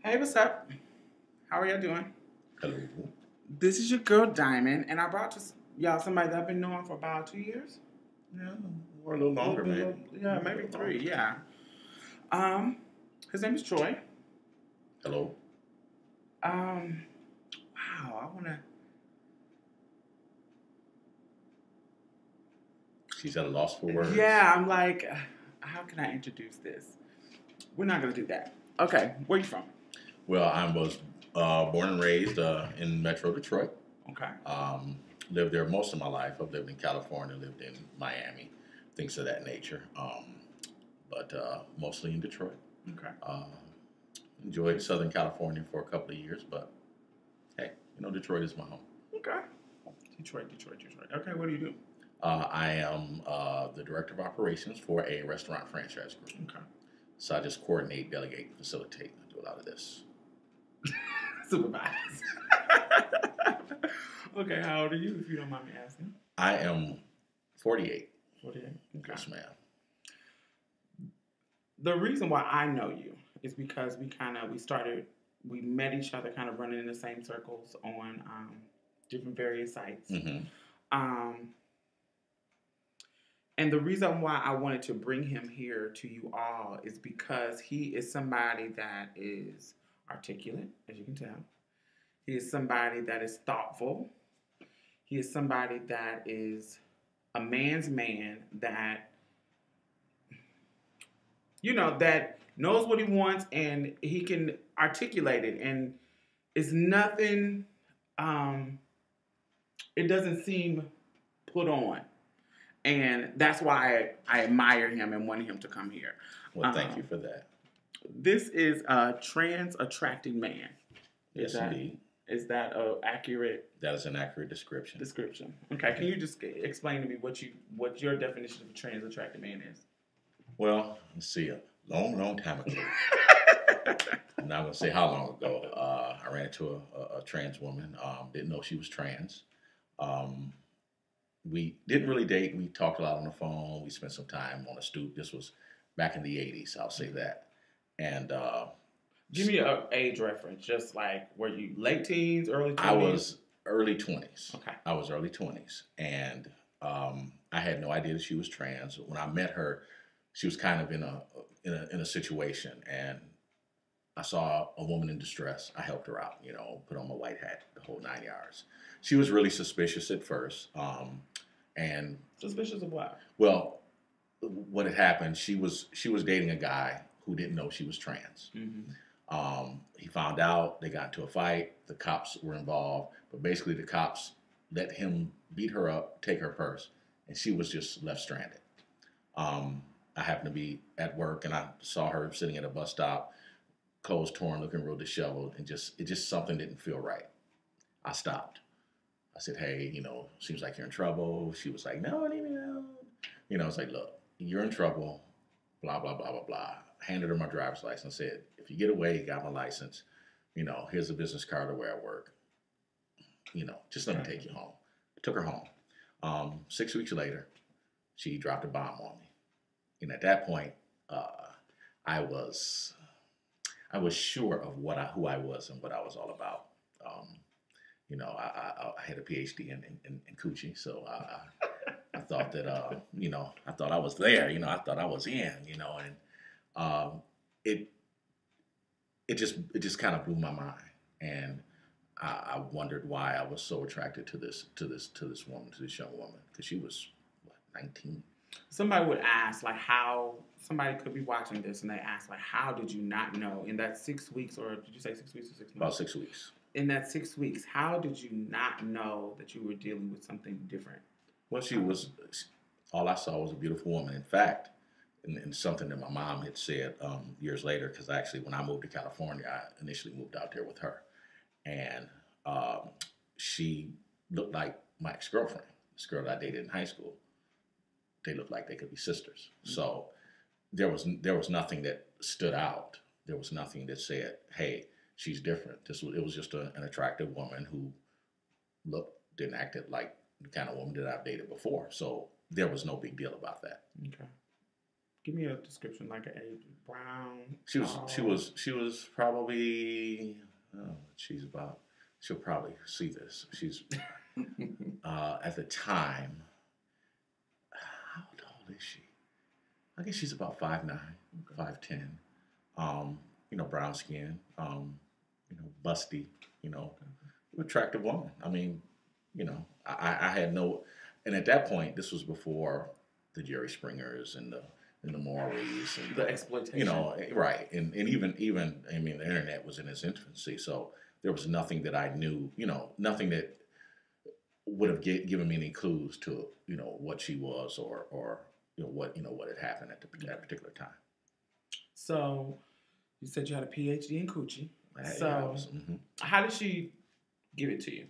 Hey, what's up? How are y'all doing? Hello. This is your girl Diamond, and I brought to y'all somebody that I've been knowing for about 2 years. Yeah, or a little longer, maybe. Yeah, maybe three. Yeah. Um, his name is Troy. Hello. Um, wow, I wanna. She's at a loss for words. Yeah, I'm like, how can I introduce this? We're not gonna do that. Okay, where you from? Well, I was born and raised in Metro Detroit. Okay. Um, Lived there most of my life. I've lived in California, lived in Miami, things of that nature. But mostly in Detroit. Okay. Uh, Enjoyed Southern California for a couple of years, but hey, Detroit is my home. Okay. Detroit. Okay, what do you do? I am the director of operations for a restaurant franchise group. Okay. So I just coordinate, delegate, and facilitate. I do a lot of this. Supervise. Okay, how old are you, if you don't mind me asking? I am 48. 48. Okay. Yes, ma'am. The reason why I know you is because we met each other kind of running in the same circles on different various sites. Mm-hmm. Um, and the reason why I wanted to bring him here to you all is because he is somebody that is articulate, as you can tell. He is somebody that is thoughtful. He is somebody that is a man's man that that knows what he wants and he can articulate it. And it's nothing, it doesn't seem put on. And that's why I admire him and wanted him to come here. Well, thank you for that. This is a trans attracting man. Yes, indeed. Is that a accurate? That is an accurate description. Okay, can you just explain to me what your definition of a trans attracted man is? Well, let's see. A long time ago. I'm not gonna say how long ago. I ran into a trans woman. Didn't know she was trans. We didn't really date. We talked a lot on the phone. We spent some time on a stoop. This was back in the '80s. I'll say that. And give me an age reference. Just like, were you late teens, early 20s? I was early 20s. Okay. I was early 20s, and I had no idea that she was trans. When I met her, she was kind of in a situation, and I saw a woman in distress. I helped her out, put on my white hat, the whole 9 yards. She was really suspicious at first, and suspicious of what? Well, what had happened? She was dating a guy who didn't know she was trans. Mm-hmm. He found out. They got into a fight. The cops were involved, but basically the cops let him beat her up, take her purse, and she was just left stranded. I happened to be at work, and I saw her sitting at a bus stop, clothes torn, looking real disheveled, and just something didn't feel right. I stopped. I said, "Hey, seems like you're in trouble." She was like, "No, leave me alone." I was like, "Look, you're in trouble." Blah blah blah blah blah. Handed her my driver's license. Said, "If you get away, you got my license. Here's a business card to where I work. Just let me take you home." Took her home. 6 weeks later, she dropped a bomb on me. And at that point, I was sure of who I was and what I was all about. I had a PhD in coochie, so I thought that I thought I was there. I thought I was in. And it just kind of blew my mind, and I wondered why I was so attracted to this woman, to this young woman, because she was 19. Somebody would ask, like, how somebody could be watching this and they ask, like, how did you not know in that 6 weeks, or did you say 6 weeks or 6 months? About 6 weeks. In that 6 weeks, how did you not know that you were dealing with something different? Well, all I saw was a beautiful woman. In fact, and something that my mom had said years later, because actually when I moved to California, I initially moved out there with her. And she looked like my ex-girlfriend, this girl that I dated in high school. They looked like they could be sisters. Mm-hmm. So there was nothing that stood out. There was nothing that said, "Hey, she's different." It was just an attractive woman who didn't act like the kind of woman that I've dated before. So there was no big deal about that. Okay. Give me a description, like a brown. She was probably, oh, she's about, she'll probably see this. She's at the time, how old is she? I guess she's about 5'9", 5'10". Brown skin, busty, attractive woman. I mean, I had no, and at that point, this was before the Jerry Springers and the Maury's and The exploitation. Right. And even I mean, the internet was in its infancy, so there was nothing that I knew, nothing that would have given me any clues to, what she was or what had happened at that particular time. So you said you had a PhD in coochie. So how did she give it to you?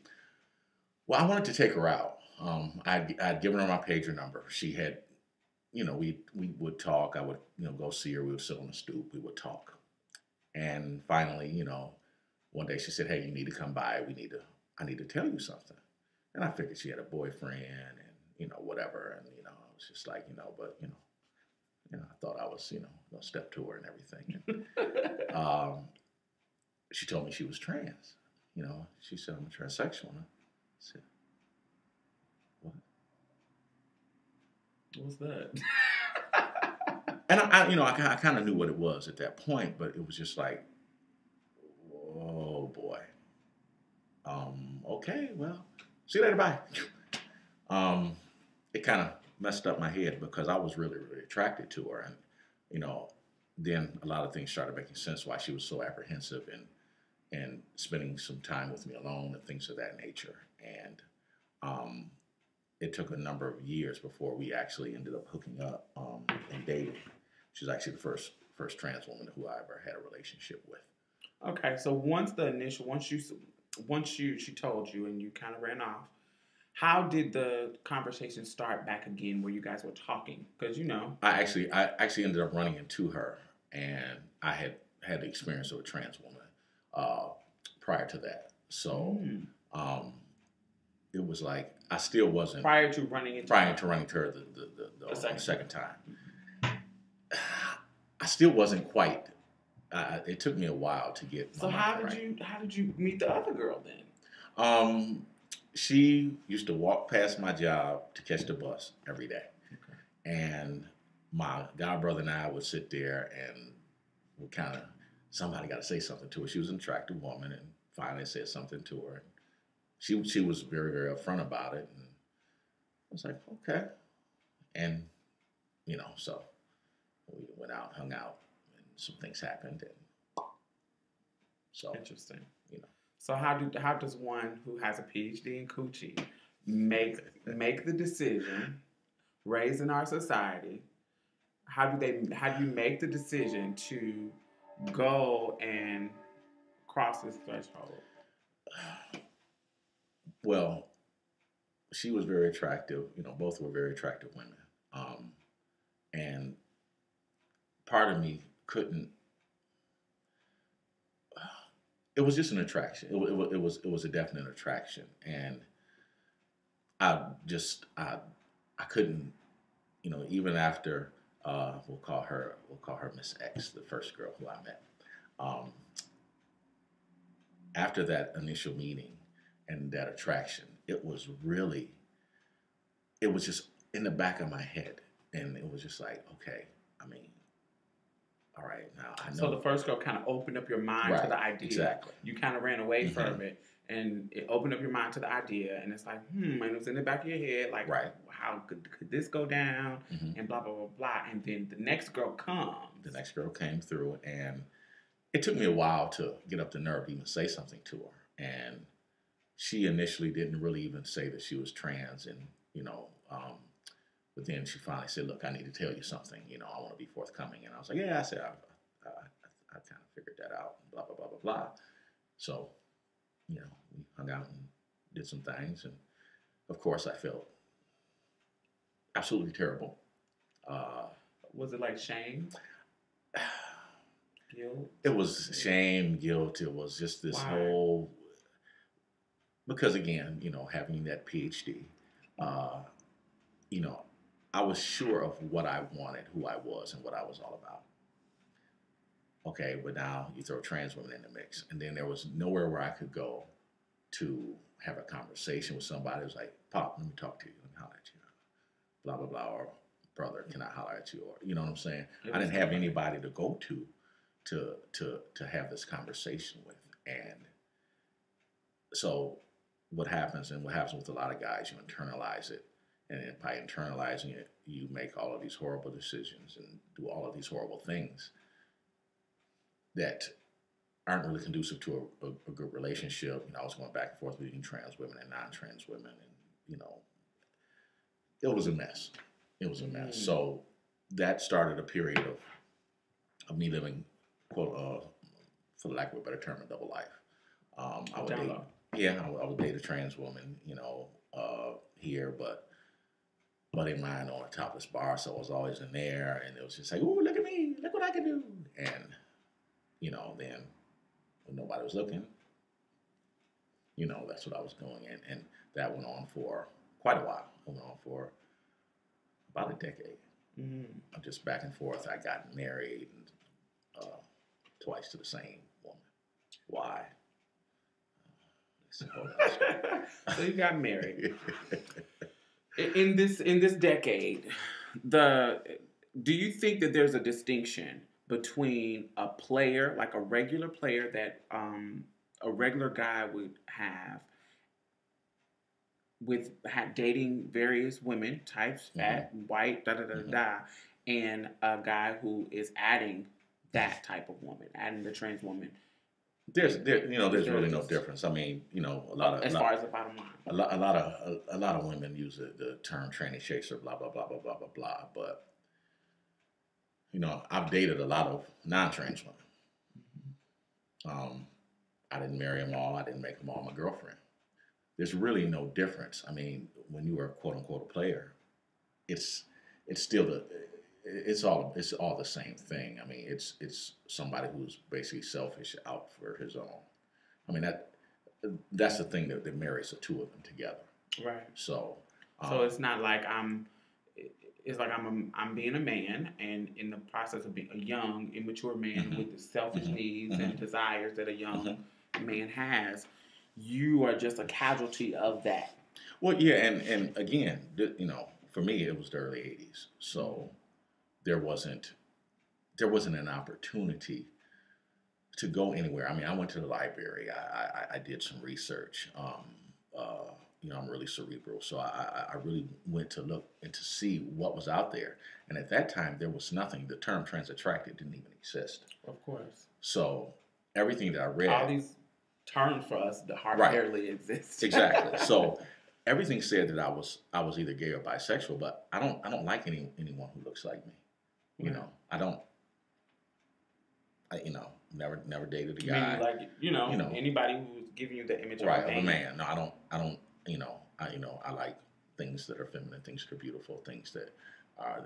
Well, I wanted to take her out. I'd given her my pager number. She had, we would talk. I would, go see her. We would sit on the stoop. We would talk. And finally, one day she said, "Hey, you need to come by. I need to tell you something." And I figured she had a boyfriend and, whatever. And, I was just like, but, I thought I was, going to step to her and everything. And, she told me she was trans. She said, "I'm a transsexual." And I said, "What? What's that?" And I kind of knew what it was at that point, but it was just like, oh boy. Okay, well, see you later, bye. It kind of messed up my head because I was really, really attracted to her, and then a lot of things started making sense why she was so apprehensive and spending some time with me alone and things of that nature. And it took a number of years before we actually ended up hooking up and dating. She's actually the first trans woman who I ever had a relationship with. Okay, so once she told you and you kind of ran off, how did the conversation start back again where you guys were talking? Because I actually ended up running into her, and I had the experience of a trans woman prior to that. So it was like I still wasn't prior to running into her the second time. I still wasn't quite. It took me a while to get. So how did you meet the other girl then? She used to walk past my job to catch the bus every day, and my god brother and I would sit there and we kind of somebody got to say something to her. She was an attractive woman, and finally said something to her. She was very, very upfront about it, and I was like, okay, and so we went out, hung out, and some things happened, and so interesting. So how does one who has a PhD in coochie make the decision, raised in our society? How do you make the decision to go and cross this threshold? Well, she was very attractive. Both were very attractive women. And part of me couldn't. It was just an attraction. It was a definite attraction, and I couldn't. Even after we'll call her Miss X, the first girl who I met. After that initial meeting and that attraction, it was just in the back of my head, and it was just like, okay, I mean, all right, now I know. So the first girl kind of opened up your mind to the idea. Exactly. You kind of ran away from it, and it opened up your mind to the idea, and it's like, and it was in the back of your head, like, how could this go down, and blah, blah, blah, blah. And then the next girl comes. The next girl came through, and it took me a while to get up the nerve to even say something to her. And she initially didn't really even say that she was trans, and, but then she finally said, "Look, I need to tell you something. I want to be forthcoming." And I was like, "Yeah," I said, I kind of figured that out, blah, blah, blah, blah, blah. So, we hung out and did some things. And, of course, I felt absolutely terrible. Was it like shame? Guilt? It was shame, guilt. It was just this whole... Because, again, having that PhD, I was sure of what I wanted, who I was, and what I was all about. Okay, but now you throw trans women in the mix, and then there was nowhere where I could go to have a conversation with somebody who's like, Pop, let me talk to you, let me holler at you, blah blah blah, or brother, can I holler at you, or you know what I'm saying? I didn't have anybody to go to have this conversation with, and so what happens, and what happens with a lot of guys, you internalize it, and then by internalizing it, you make all of these horrible decisions and do all of these horrible things that aren't really conducive to a good relationship. You know, I was going back and forth between trans women and non-trans women, and you know, it was a mess. It was a mess. So that started a period of me living, quote, for lack of a better term, a double life. I would date, I would date a trans woman, you know, here, but buddy of mine on a topless bar, so I was always in there, and it was just like, ooh, look at me, look what I can do, and you know, then when nobody was looking, you know, that's what I was doing, and that went on for quite a while. It went on for about a decade. I'm just back and forth. I got married twice to the same woman. Why? So you got married. In this decade, do you think that there's a distinction between a player, like a regular player that a regular guy would have dating various women types, fat, white, da da da da, and a guy who is adding that type of woman, adding the trans woman? There's really no difference. I mean, you know, as far as the bottom line, a lot of women use the term tranny chaser, blah blah blah blah blah blah blah. But you know, I've dated a lot of non-trans women. I didn't marry them all. I didn't make them all my girlfriend. There's really no difference. I mean, when you are quote unquote a player, it's still it's all the same thing. I mean, it's somebody who's basically selfish out for his own. I mean, that's the thing that marries the two of them together. Right. So it's not like it's like I'm being a man, and in the process of being a young, immature man with the selfish needs and desires that a young man has, you are just a casualty of that. Well, yeah, and again, you know, for me, it was the early '80s, so there wasn't an opportunity to go anywhere. I mean, I went to the library. I did some research. You know, I'm really cerebral, so I really went to look and to see what was out there. And at that time, there was nothing. The term trans attracted didn't even exist. Of course. So everything that I read, all these terms for us that hardly exist. Exactly. So everything said that I was either gay or bisexual, but I don't like anyone who looks like me. You know, never dated a guy. Like, you know, anybody who's giving you the image of a man. No, I don't. I like things that are feminine, things that are beautiful, things that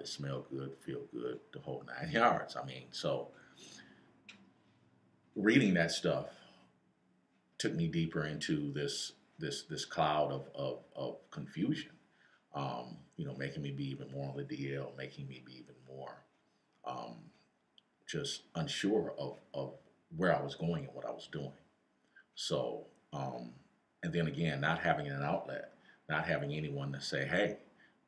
smell good, feel good, the whole 9 yards. I mean, so reading that stuff took me deeper into this cloud of confusion. You know, making me be even more on the DL, making me be even more just unsure of where I was going and what I was doing. So, and then again, not having an outlet, not having anyone to say, hey,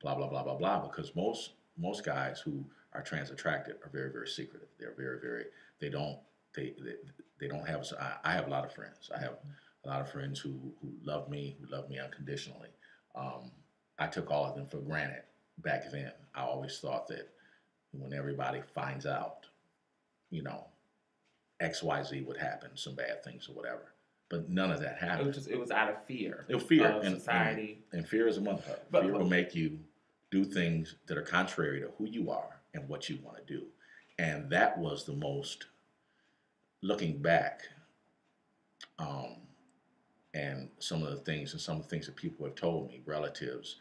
blah, blah, blah, blah, blah, because most guys who are trans attracted are very, very secretive. They're very, very, they don't have, I have a lot of friends. I have a lot of friends who love me unconditionally. I took all of them for granted back then. I always thought that when everybody finds out, you know, XYZ would happen, some bad things or whatever. But none of that happened. It was out of fear. It was fear of society. And fear is a motherfucker. Fear will make you do things that are contrary to who you are and what you want to do. And that was the most, looking back, and some of the things that people have told me, relatives,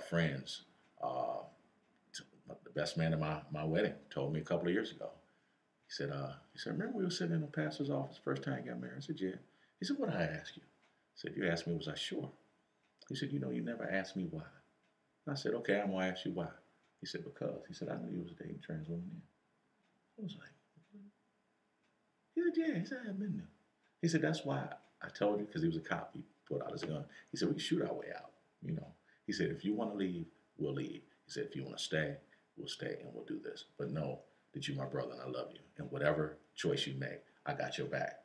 friends, the best man at my wedding told me a couple of years ago. He said, remember we were sitting in the pastor's office first time you got married? I said, yeah. He said, what did I ask you? I said, you asked me, was I sure? He said, you know, you never asked me why. I said, okay, I'm going to ask you why. He said, because. He said, I knew you was dating trans women then. I was like, he said, yeah. He said, I have been there. He said, that's why I told you, because he was a cop. He pulled out his gun. He said, we can shoot our way out. You know. He said, if you want to leave, we'll leave. He said, if you want to stay, we'll stay and we'll do this. But know that you're my brother and I love you. And whatever choice you make, I got your back.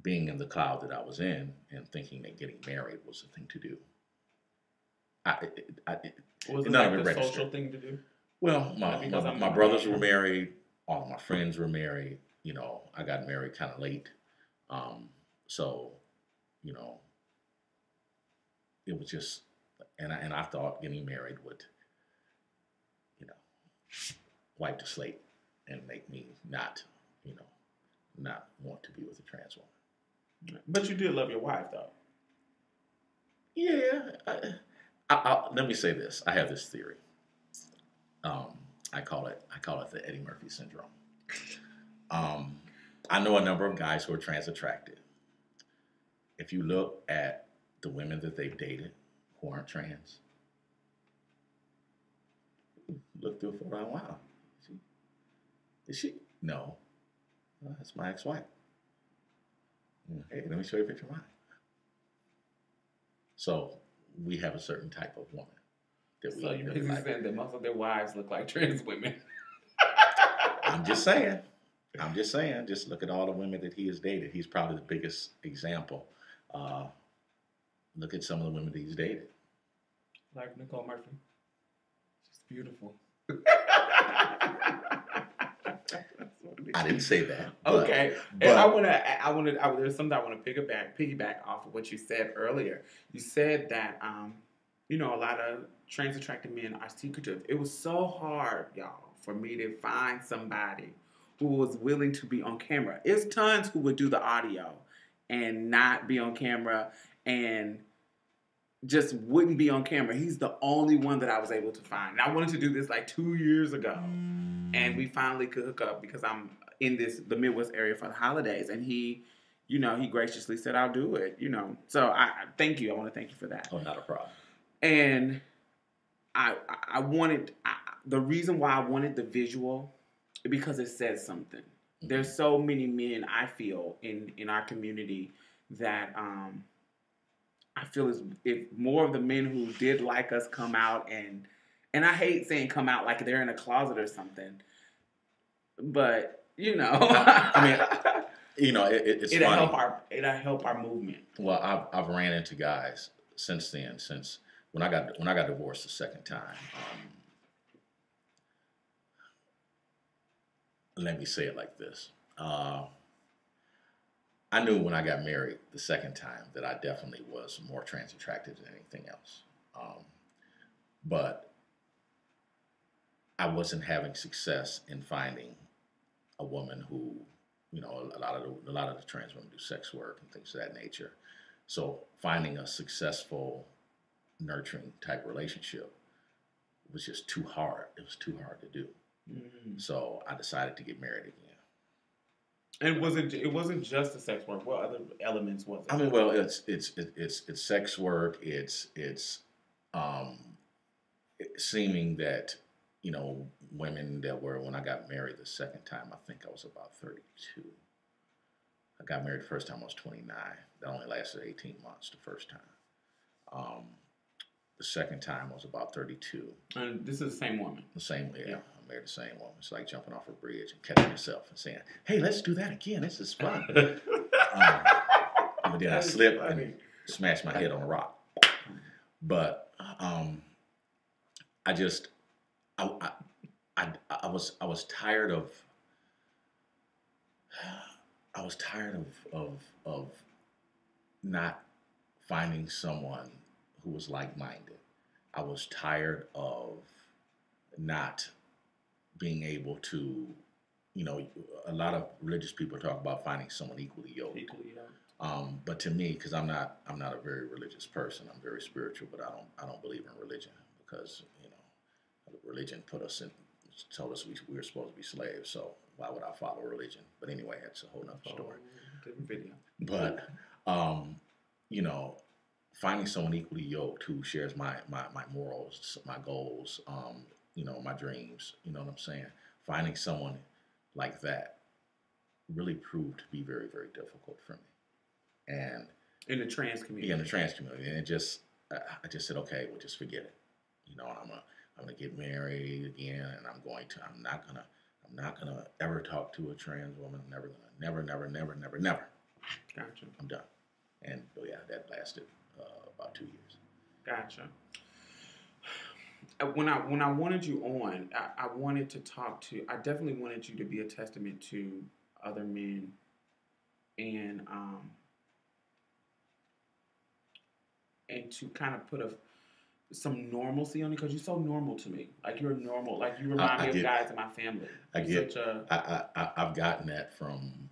Being in the cloud that I was in and thinking that getting married was the thing to do. Was it like the social thing to do? Well, my brothers were married. All of my friends were married. You know, I got married kind of late. So, you know, it was just, and I thought getting married would, you know, wipe the slate and make me not, you know, not want to be with a trans woman. But you did love your wife, though. Yeah. Let me say this. I have this theory. I call it the Eddie Murphy syndrome. I know a number of guys who are trans attracted. If you look at the women that they've dated who aren't trans, look through a photo. Wow, is she? No, that's my ex-wife. Hey, let me show you a picture of mine. So we have a certain type of woman that we. So you're basically saying that most of their wives look like trans women. I'm just saying. Just look at all the women that he has dated. He's probably the biggest example. Look at some of the women that he's dated. Like Nicole Murphy. She's beautiful. I didn't say that. Okay. And there's something I want to piggyback off of what you said earlier. You said that, you know, a lot of trans attracted men are secretive. It was so hard, y'all, for me to find somebody who was willing to be on camera. It's tons who would do the audio and not be on camera and just wouldn't be on camera. He's the only one that I was able to find. And I wanted to do this like 2 years ago. And we finally could hook up because I'm in the Midwest area for the holidays. And he, you know, he graciously said, I'll do it, you know. So I thank you. I want to thank you for that. Oh, not a problem. And I wanted, the reason why I wanted the visual, because it says something. Mm-hmm. There's so many men, I feel, in our community that I feel if more of the men who did like us come out and I hate saying come out like they're in a closet or something, but you know, I mean, you know, it'll help our movement. Well, I've ran into guys since then, since when I got divorced the second time. Let me say it like this. I knew when I got married the second time that I definitely was more trans attracted than anything else. But I wasn't having success in finding a woman who, you know, a lot of the trans women do sex work and things of that nature. So finding a successful, nurturing type relationship was just too hard. It was too hard to do. Mm-hmm. So I decided to get married again. And it wasn't just the sex work. What other elements was it? I mean, well, it's sex work. It's seeming that, you know, women that were, when I got married the second time, I think I was about 32. I got married the first time I was 29. That only lasted 18 months the first time. The second time I was about 32. And this is the same woman? The same, yeah. I married the same woman. It's like jumping off a bridge and catching yourself and saying, hey, let's do that again. This is fun. But then I slipped and smashed my head on a rock. But I was tired of not finding someone who was like-minded. I was tired of not being able to, you know, a lot of religious people talk about finding someone equally yoked. But to me, because I'm not a very religious person, I'm very spiritual, but I don't believe in religion because, you know, religion told us we were supposed to be slaves. So why would I follow religion? But anyway, that's a whole nother story. Different video. But you know, finding someone equally yoked who shares my morals, my goals, my dreams. You know what I'm saying? Finding someone like that really proved to be very, very difficult for me. And in the trans community. Yeah, in the trans community, and I just said, okay, well, just forget it. I'm gonna get married again, and I'm not gonna ever talk to a trans woman. I'm never gonna, never. Gotcha. I'm done. And yeah, that lasted about 2 years. Gotcha. When I wanted you on, I wanted to talk to. I definitely wanted you to be a testament to other men, and to kind of put some normalcy on it, because you're so normal to me. Like, you're normal. Like, you remind me of guys in my family. I've gotten that from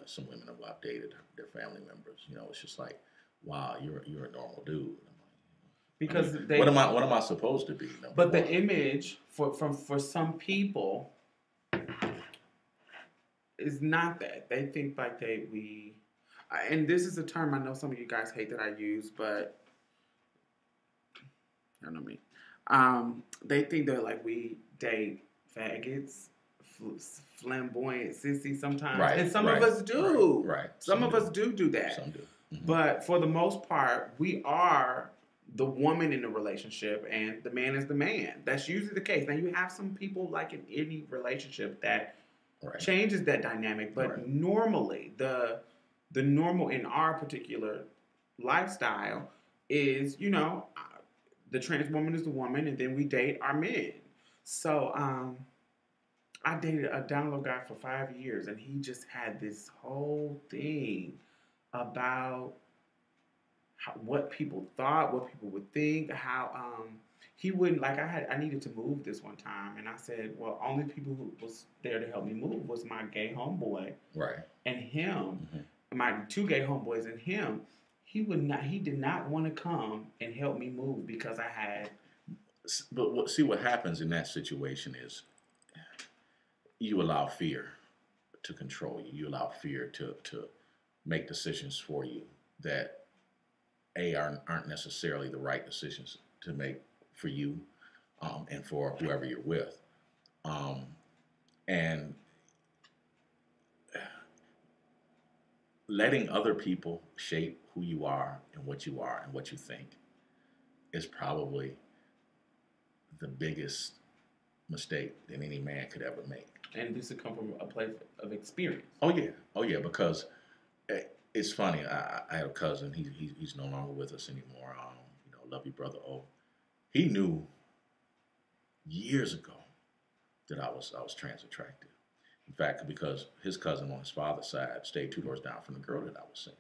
some women who I've dated, their family members. It's just like, wow, you're a normal dude. Because what am I supposed to be? But the image for some people is not that. They think like and this is a term I know some of you guys hate that I use, but I don't know me. They think that like we date faggots, flamboyant sissies sometimes, right, and some of us do. Right. Some of us do that. Some do. Mm-hmm. But for the most part, we are the woman in the relationship, and the man is the man. That's usually the case. Now, you have some people, like in any relationship, that changes that dynamic. But normally, the normal in our particular lifestyle is, the trans woman is the woman, and then we date our men. So I dated a download guy for 5 years, and he just had this whole thing about what people thought, what people would think, how he wouldn't, like, I needed to move this one time, and I said, well, only people who was there to help me move was my gay homeboy, right, and him, my 2 gay homeboys, and him. He did not want to come and help me move because I had. But what happens in that situation is you allow fear to control you. You allow fear to make decisions for you that aren't necessarily the right decisions to make for you and for whoever you're with. And letting other people shape who you are and what you think is probably the biggest mistake that any man could ever make. And this would come from a place of experience. Oh yeah, because it's funny. I had a cousin. He's no longer with us anymore. Love you, brother O. He knew years ago that I was trans attracted. In fact, because his cousin on his father's side stayed 2 doors down from the girl that I was seeing.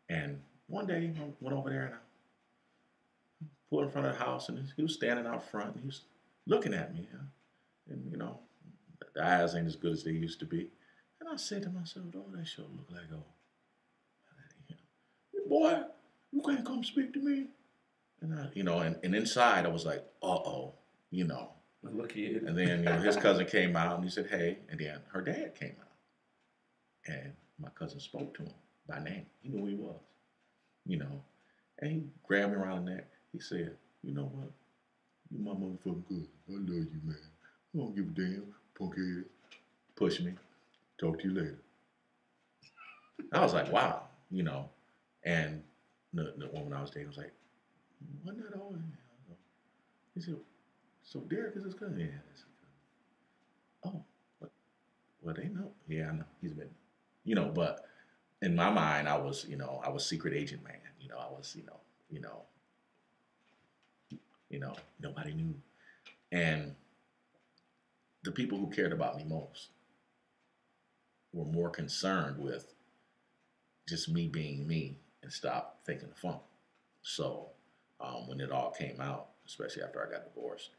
And one day I went over there and I pulled in front of the house, and he was standing out front, and he was looking at me. And the eyes ain't as good as they used to be. And I said to myself, oh, that sure look like boy, you can't come speak to me. And and inside I was like, uh-oh, Look here. And then, his cousin came out and he said, hey, and then her dad came out. And my cousin spoke to him by name. He knew who he was, And he grabbed me around the neck. He said, you know what? You my motherfucking cousin. I love you, man. I don't give a damn, punk head. Push me. Talk to you later. I was like, wow, And the woman I was dating was like, wasn't that all? He said, so Derek is his cousin? Yeah, that's his cousin. Oh, well, they know. Yeah, I know. He's been, but in my mind, I was secret agent man. I was, nobody knew. And the people who cared about me most were more concerned with just me being me and stop thinking the funk. So when it all came out, especially after I got divorced,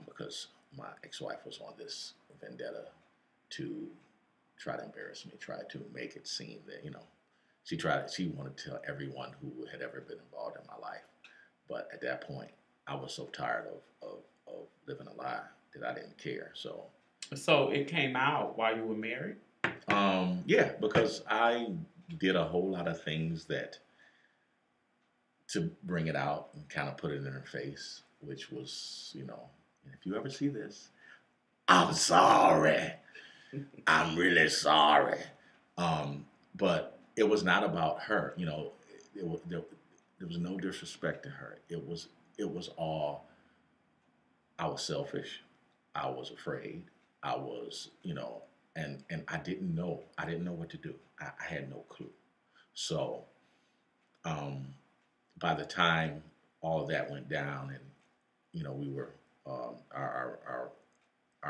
because my ex-wife was on this vendetta to try to embarrass me, try to make it seem that, she wanted to tell everyone who had ever been involved in my life. But at that point, I was so tired of living a lie that I didn't care. So it came out while you were married? Yeah, because I did a whole lot of things to bring it out and kind of put it in her face. which was, and if you ever see this, I'm sorry. I'm really sorry. But it was not about her. There was no disrespect to her. It was all, I was selfish. I was afraid. I was, and I didn't know. I didn't know what to do. I had no clue. So, um, by the time all of that went down, and we were, our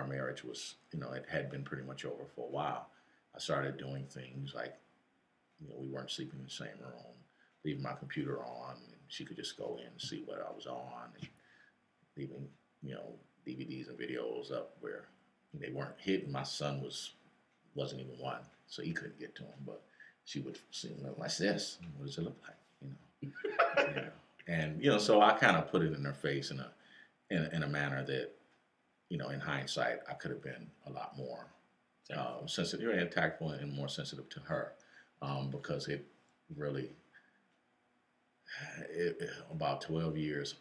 marriage was, it had been pretty much over for a while. I started doing things like, we weren't sleeping in the same room, leaving my computer on, and she could just go in and see what I was on, and leaving, DVDs and videos up where they weren't hidden. My son wasn't even one, so he couldn't get to them. But she would see them like this. What does it look like? And so I kind of put it in her face in a manner that, in hindsight, I could have been a lot more sensitive and tactful and more sensitive to her, because it really, about 12 years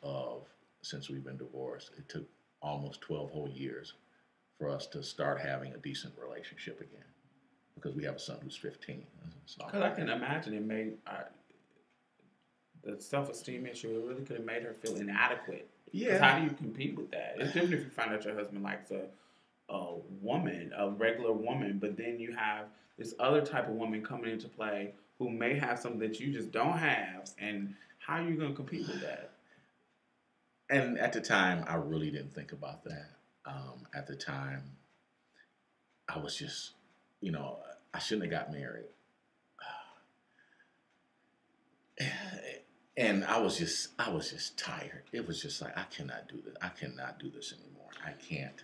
since we've been divorced, it took almost 12 whole years for us to start having a decent relationship again, because we have a son who's 15. Because I can imagine it made the self-esteem issue. It really could have made her feel inadequate. Yeah. Because how do you compete with that? It's different if you find out your husband likes a woman, a regular woman, but then you have this other type of woman coming into play who may have something that you just don't have, and how are you going to compete with that? And at the time, I really didn't think about that. At the time, I was just, I shouldn't have got married. And I was just tired. It was just like, I cannot do this. I cannot do this anymore. I can't.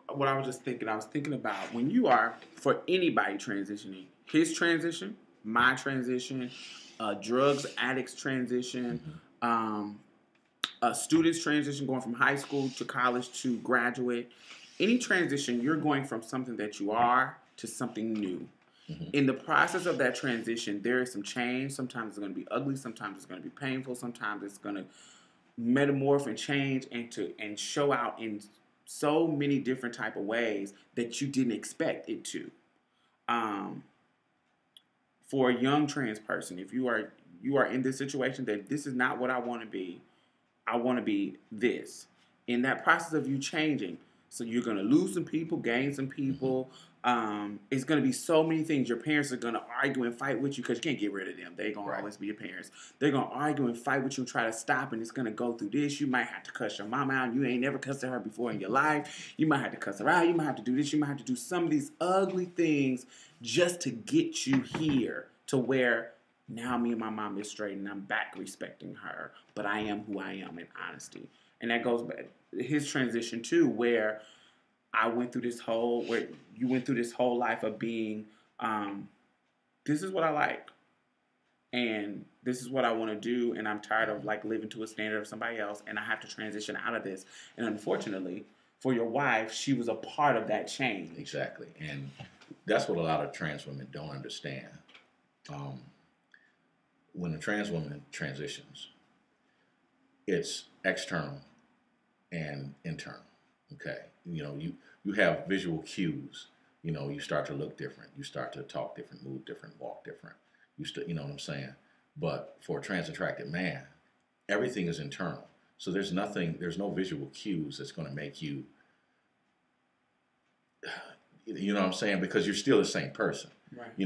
What I was thinking about when you are, for anybody transitioning, his transition, my transition, drugs addicts transition, a student's transition going from high school to college to graduate, any transition, you're going from something that you are to something new. Mm-hmm. In the process of that transition, there is some change. Sometimes it's going to be ugly. Sometimes it's going to be painful. Sometimes it's going to metamorph and change and show out in so many different type of ways that you didn't expect it to. For a young trans person, if you are in this situation that this is not what I want to be, I want to be this. In that process of you changing, so you're going to lose some people, gain some people. It's going to be so many things. Your parents are going to argue and fight with you because you can't get rid of them. They're going to always be your parents. They're going to argue and fight with you and try to stop, and it's going to go through this. You might have to cuss your mom out. You ain't never cussed her before in your life. You might have to cuss her out. You might have to do this. You might have to do some of these ugly things just to get you here to where now me and my mom is straight and I'm back respecting her, but I am who I am in honesty. And that goes back his transition too, where I went through this whole, where you went through this whole life of being, this is what I like, and this is what I want to do, and I'm tired of like living to a standard of somebody else, and I have to transition out of this. And unfortunately, for your wife, she was a part of that change. Exactly, and that's what a lot of trans women don't understand. When a trans woman transitions, it's external and internal. Okay, you have visual cues. You start to look different. You start to talk different, move different, walk different. You know what I'm saying? But for a trans attracted man, everything is internal. So there's no visual cues that's going to make you, you know what I'm saying? Because you're still the same person. Right.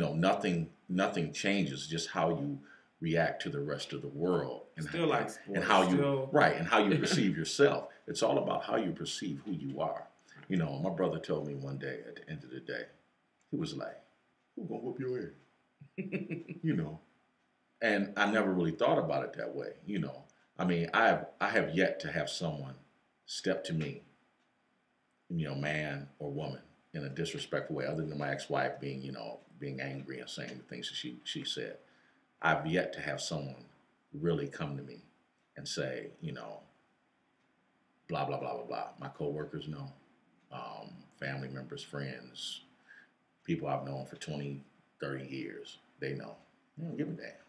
Nothing changes. Just how you react to the rest of the world, and still like sports. And how you perceive yourself. It's all about how you perceive who you are. My brother told me one day at the end of the day, he was like, "Who's gonna whoop your head?" And I never really thought about it that way. I mean, I have yet to have someone step to me, man or woman, in a disrespectful way, other than my ex-wife being angry and saying the things that she said. I've yet to have someone really come to me and say, blah, blah, blah, blah, blah. My coworkers know, family members, friends, people I've known for 20, 30 years, they know. They don't give a damn,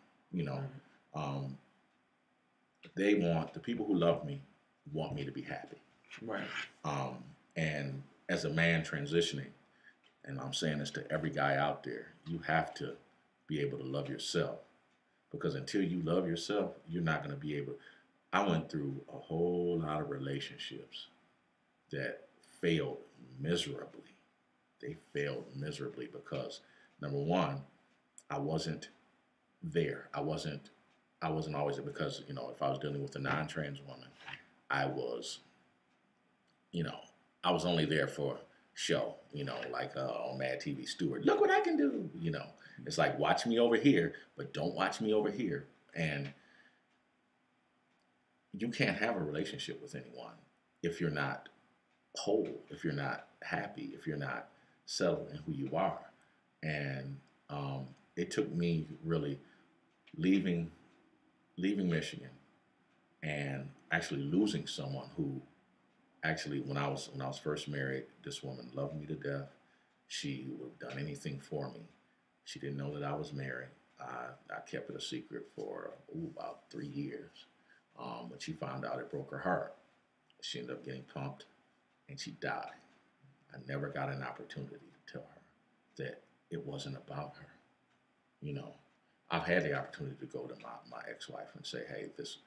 They want, the people who love me want me to be happy. Right. And as a man transitioning, and I'm saying this to every guy out there, you have to be able to love yourself, because until you love yourself, you're not going to be able. I went through a whole lot of relationships that failed miserably. They failed miserably because, number one, I wasn't there. I wasn't always there, because, if I was dealing with a non-trans woman, I was, I was only there for show, like on Mad TV Stewart. Look what I can do, It's like, watch me over here, but don't watch me over here. And you can't have a relationship with anyone if you're not whole, if you're not happy, if you're not settled in who you are. And it took me really leaving Michigan and actually losing someone who actually, when I was first married, this woman loved me to death. She would have done anything for me. She didn't know that I was married. I kept it a secret for about 3 years. When she found out, it broke her heart. She ended up getting pumped, and she died. I never got an opportunity to tell her that it wasn't about her. I've had the opportunity to go to my ex-wife and say, hey, this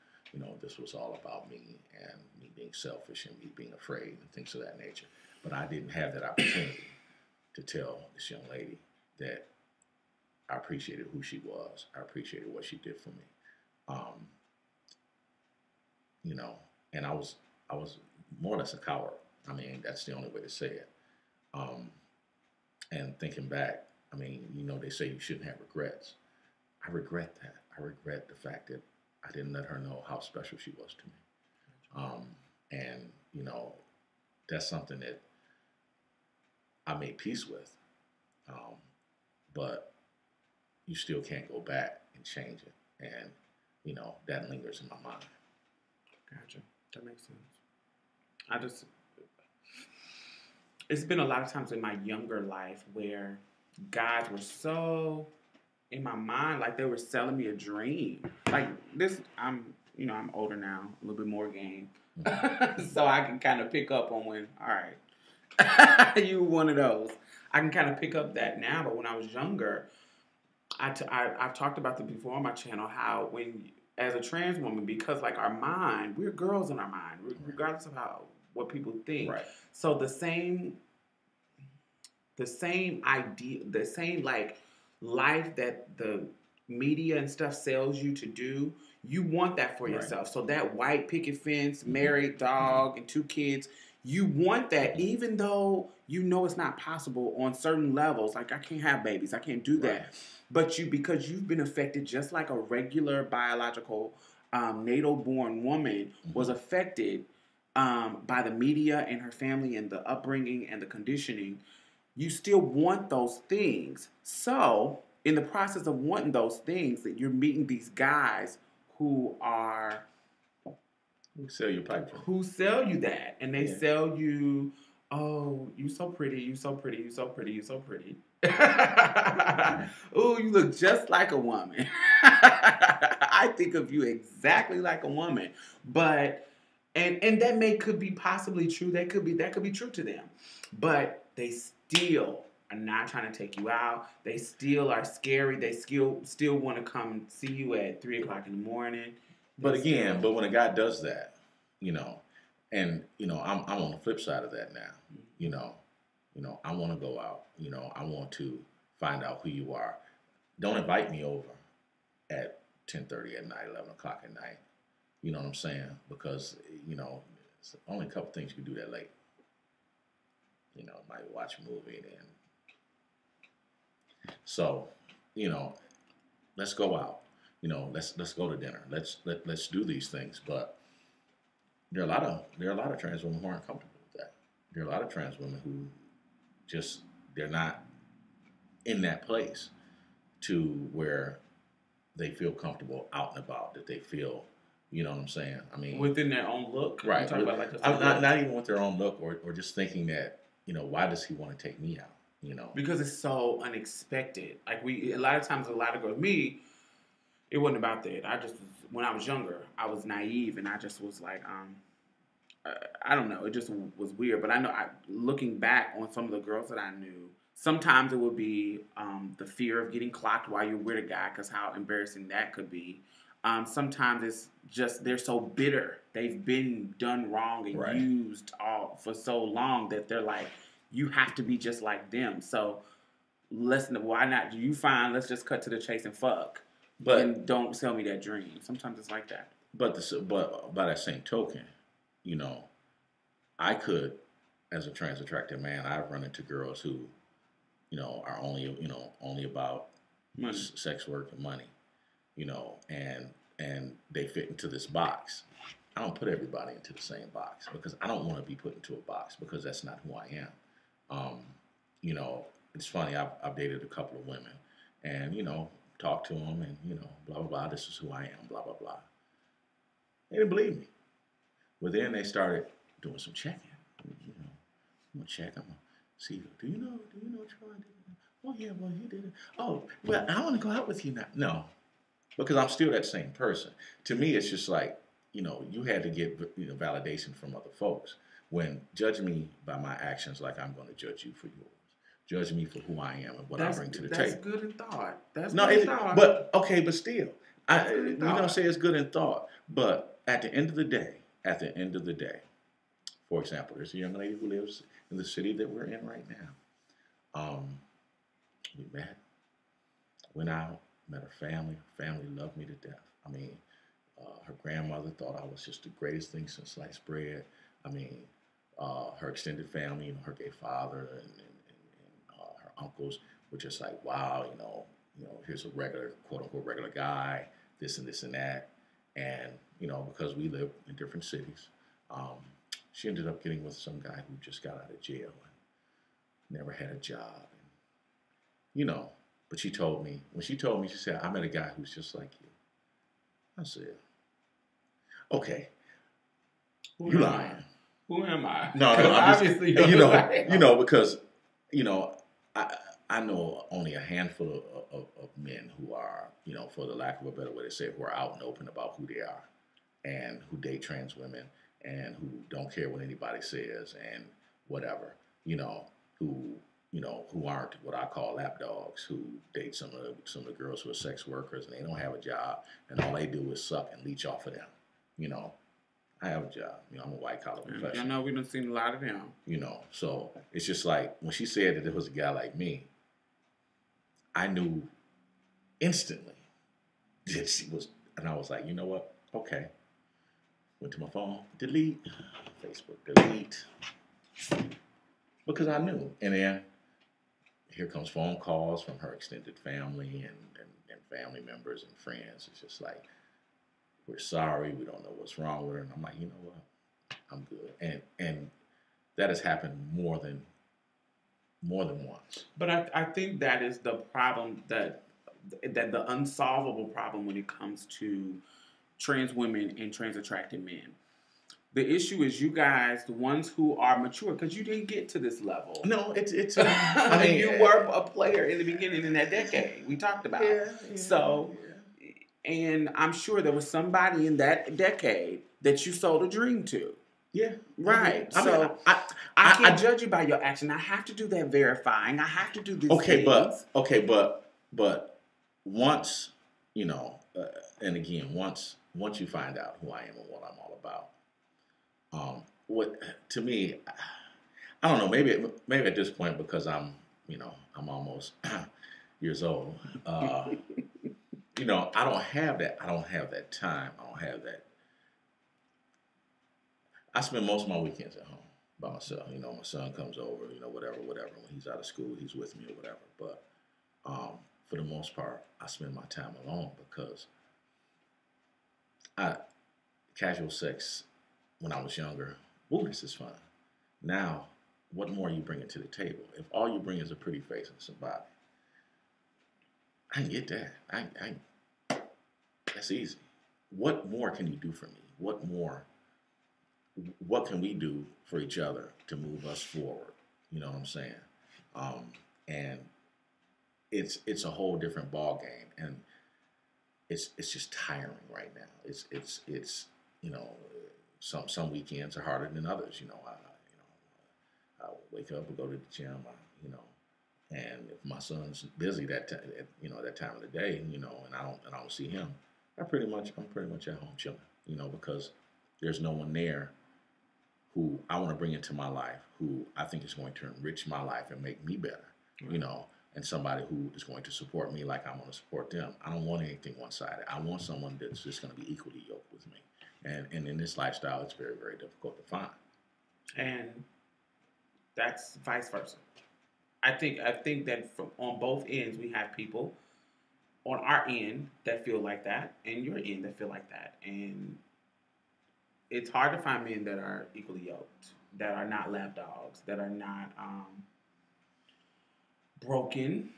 was all about me and me being selfish and me being afraid and things of that nature. But I didn't have that opportunity to tell this young lady that I appreciated who she was. I appreciated what she did for me. And I was more or less a coward. I mean, that's the only way to say it. And thinking back, I mean, they say you shouldn't have regrets. I regret that. I regret the fact that I didn't let her know how special she was to me. And that's something that I made peace with. But you still can't go back and change it. And, that lingers in my mind. Gotcha. That makes sense. It's been a lot of times in my younger life where guys were so in my mind, like they were selling me a dream. Like this, I'm older now, a little bit more game. So I can kind of pick up on when, all right, you one of those. I can kind of pick up that now, but when I was younger, I've talked about this before on my channel, how when, as a trans woman, because like our mind, we're girls in our mind, regardless of what people think. Right. So the same idea, the same like life that the media and stuff sells you to do, you want that for yourself. So that white picket fence, married dog, and 2 kids, you want that, even though it's not possible on certain levels. Like, I can't have babies, I can't do that. Right. But because you've been affected just like a regular biological natal-born woman was affected by the media and her family and the upbringing and the conditioning, you still want those things. So in the process of wanting those things, that you're meeting these guys who sell your pipe, who sell you that, and they sell you, oh, you so pretty, you so pretty, you so pretty, you so pretty. Oh, you look just like a woman. I think of you exactly like a woman. But and that could be possibly true. That could be true to them. But they still are not trying to take you out. They still are scary. They still want to come see you at 3:00 in the morning. But again, when a guy does that, and I'm on the flip side of that now. I want to go out. I want to find out who you are. Don't invite me over at 10:30 at night, 11:00 at night. You know what I'm saying? Because it's only a couple things you can do that late. Might watch a movie and. So, let's go out. Let's go to dinner. Let's do these things. But there are a lot of trans women who aren't comfortable with that. There are a lot of trans women who just they're not in that place to where they feel comfortable out and about. That they feel, you know what I'm saying? I mean, within their own look, right? Talking about like not even with their own look, or just thinking that why does he want to take me out? Because it's so unexpected. Like a lot of times, a lot of girls, me, it wasn't about that. When I was younger, I was naive and I just was like, I don't know. It just was weird. But I know, looking back on some of the girls that I knew, sometimes it would be the fear of getting clocked while you're with a guy, because how embarrassing that could be. Sometimes it's just they're so bitter. They've been done wrong and Right. used all for so long that they're like, you have to be just like them. So listen, why not? Do you find, let's just cut to the chase and fuck, But and don't sell me that dream. Sometimes it's like that. but by that same token, you know, I could, as a trans attracted man, I've run into girls who, are only only about Money. sex work and money, and they fit into this box. I don't put everybody into the same box because I don't want to be put into a box because that's not who I am. Um, it's funny. I've dated a couple of women, and talked to them, and blah blah blah. This is who I am. Blah blah blah. They didn't believe me. Well, then they started doing some checking. I'm gonna check. I'm gonna see. Do you know Troy? Oh yeah, well he did it. Oh well, I want to go out with you now. No, because I'm still that same person. To me, it's just like you had to get validation from other folks. When judge me by my actions, like I'm going to judge you for yours. Judge me for who I am and what I bring to the table. That's good in thought. That's no, good in thought. but okay, but still, we thought. don't say it's good in thought. But at the end of the day, for example, there's a young lady who lives in the city that we're in right now. We met, went out, met her family. Her family loved me to death. I mean, her grandmother thought I was just the greatest thing since sliced bread. I mean, her extended family, her gay father and her uncles were just like, wow, here's a regular, quote unquote, regular guy, this and this and that. And, because we live in different cities, she ended up getting with some guy who just got out of jail and never had a job. And, but she told me, she said, I met a guy who's just like you. I said, okay, you lying. Who am I? No, obviously, because, I know only a handful of men who are, for the lack of a better way to say it, who are out and open about who they are and who date trans women and who don't care what anybody says and whatever, who aren't what I call lapdogs, who date some of the girls who are sex workers and they don't have a job and all they do is suck and leech off of them. I have a job. I'm a white collar professional. I know we done seen a lot of them. So it's just like when she said that it was a guy like me, I knew instantly that she was, and I was like, you know what? Okay. Went to my phone, delete, Facebook, delete, because I knew. And then here comes phone calls from her extended family and family members and friends. It's just like, we're sorry, we don't know what's wrong with her. And I'm like, you know what? I'm good. And that has happened more than once. But I think that is the problem, that the unsolvable problem when it comes to trans women and trans attracted men. The issue is you guys, the ones who are mature, because you didn't get to this level. No, it's. I mean, you were a player in the beginning in that decade. We talked about. Yeah, so, and I'm sure there was somebody in that decade that you sold a dream to. Yeah. Right. I can't judge you by your action. I have to do that verifying. I have to do these things. But once, and again, once you find out who I am and what I'm all about, what to me, I don't know, maybe at this point, because I'm almost years old, I don't have that. I don't have that time. I don't have that. I spend most of my weekends at home by myself. My son comes over, whatever. When he's out of school, he's with me or whatever. But for the most part, I spend my time alone because casual sex when I was younger, ooh, this is fun. Now, what more are you bringing to the table? If all you bring is a pretty face and somebody, I can get that. That's easy. What more can you do for me? What can we do for each other to move us forward? You know what I'm saying? And it's a whole different ball game, and it's just tiring right now. It's some weekends are harder than others. I wake up and go to the gym. And if my son's busy that time of the day, and I don't see him, I'm pretty much at home chilling. Because there's no one there who I want to bring into my life who I think is going to enrich my life and make me better. Right. And somebody who is going to support me like I'm going to support them. I don't want anything one-sided. I want someone that's just going to be equally yoked with me. And in this lifestyle, it's very, very difficult to find. And that's vice versa. I think that on both ends we have people on our end that feel like that, and your end that feel like that, and it's hard to find men that are equally yoked, that are not lap dogs, that are not broken,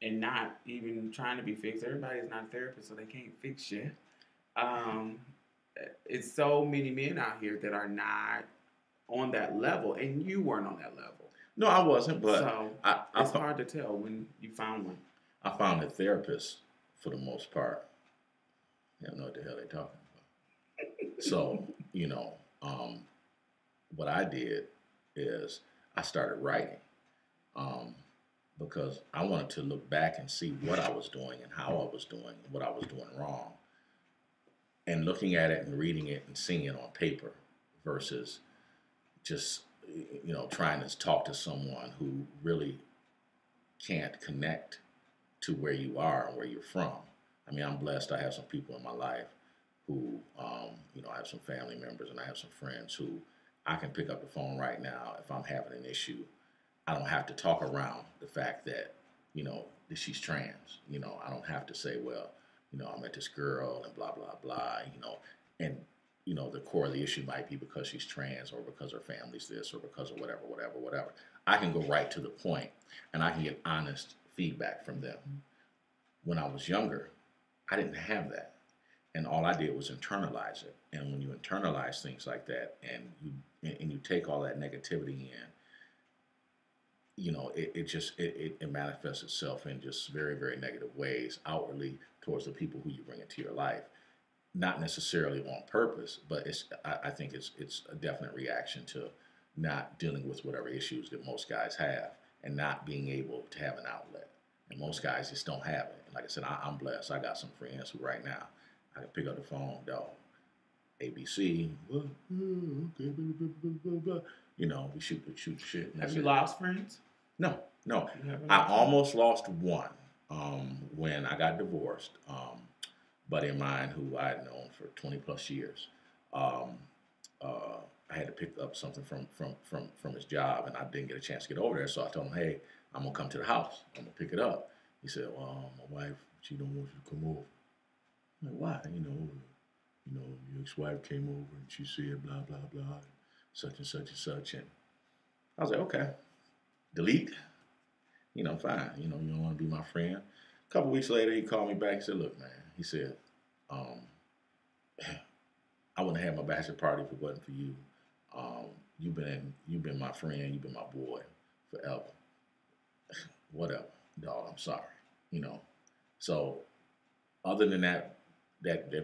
and not even trying to be fixed. Everybody is not a therapist, so they can't fix shit. Um, it's so many men out here that are not on that level, and you weren't on that level. No, I wasn't, but so it's hard to tell when you found one. I found a therapist for the most part. They don't know what the hell they're talking about. So, what I did is I started writing because I wanted to look back and see what I was doing and how I was doing and what I was doing wrong. And looking at it and reading it and seeing it on paper versus just trying to talk to someone who really can't connect to where you are and where you're from. I mean, I'm blessed. I have some people in my life who, I have some family members and I have some friends who I can pick up the phone right now if I'm having an issue. I don't have to talk around the fact that, that she's trans. I don't have to say, well, I met this girl and blah, blah, blah, and the core of the issue might be because she's trans or because her family's this or because of whatever. I can go right to the point and I can get honest feedback from them. When I was younger, I didn't have that. And all I did was internalize it. And when you internalize things like that and you take all that negativity in, it manifests itself in just very, very negative ways outwardly towards the people who you bring into your life. Not necessarily on purpose, but I think it's a definite reaction to not dealing with whatever issues that most guys have and not being able to have an outlet. And most guys just don't have it. And like I said, I'm blessed. I got some friends who right now, I can pick up the phone, dog, ABC, okay, blah, blah, blah. We shoot shit. Have you lost friends? No. I almost lost one when I got divorced. Buddy of mine who I had known for 20 plus years. I had to pick up something from his job, and I didn't get a chance to get over there. So I told him, "Hey, I'm gonna come to the house. I'm gonna pick it up." He said, "Well, my wife, she don't want you to come over." I'm like, "Why? Your ex-wife came over and she said blah blah blah, such and such and such." And I was like, "Okay, delete." Fine. You don't want to be my friend. A couple weeks later, he called me back and said, "Look, man," he said, "I wouldn't have had my bachelor party if it wasn't for you. You've been my friend. You've been my boy forever. Whatever, dog. I'm sorry. So other than that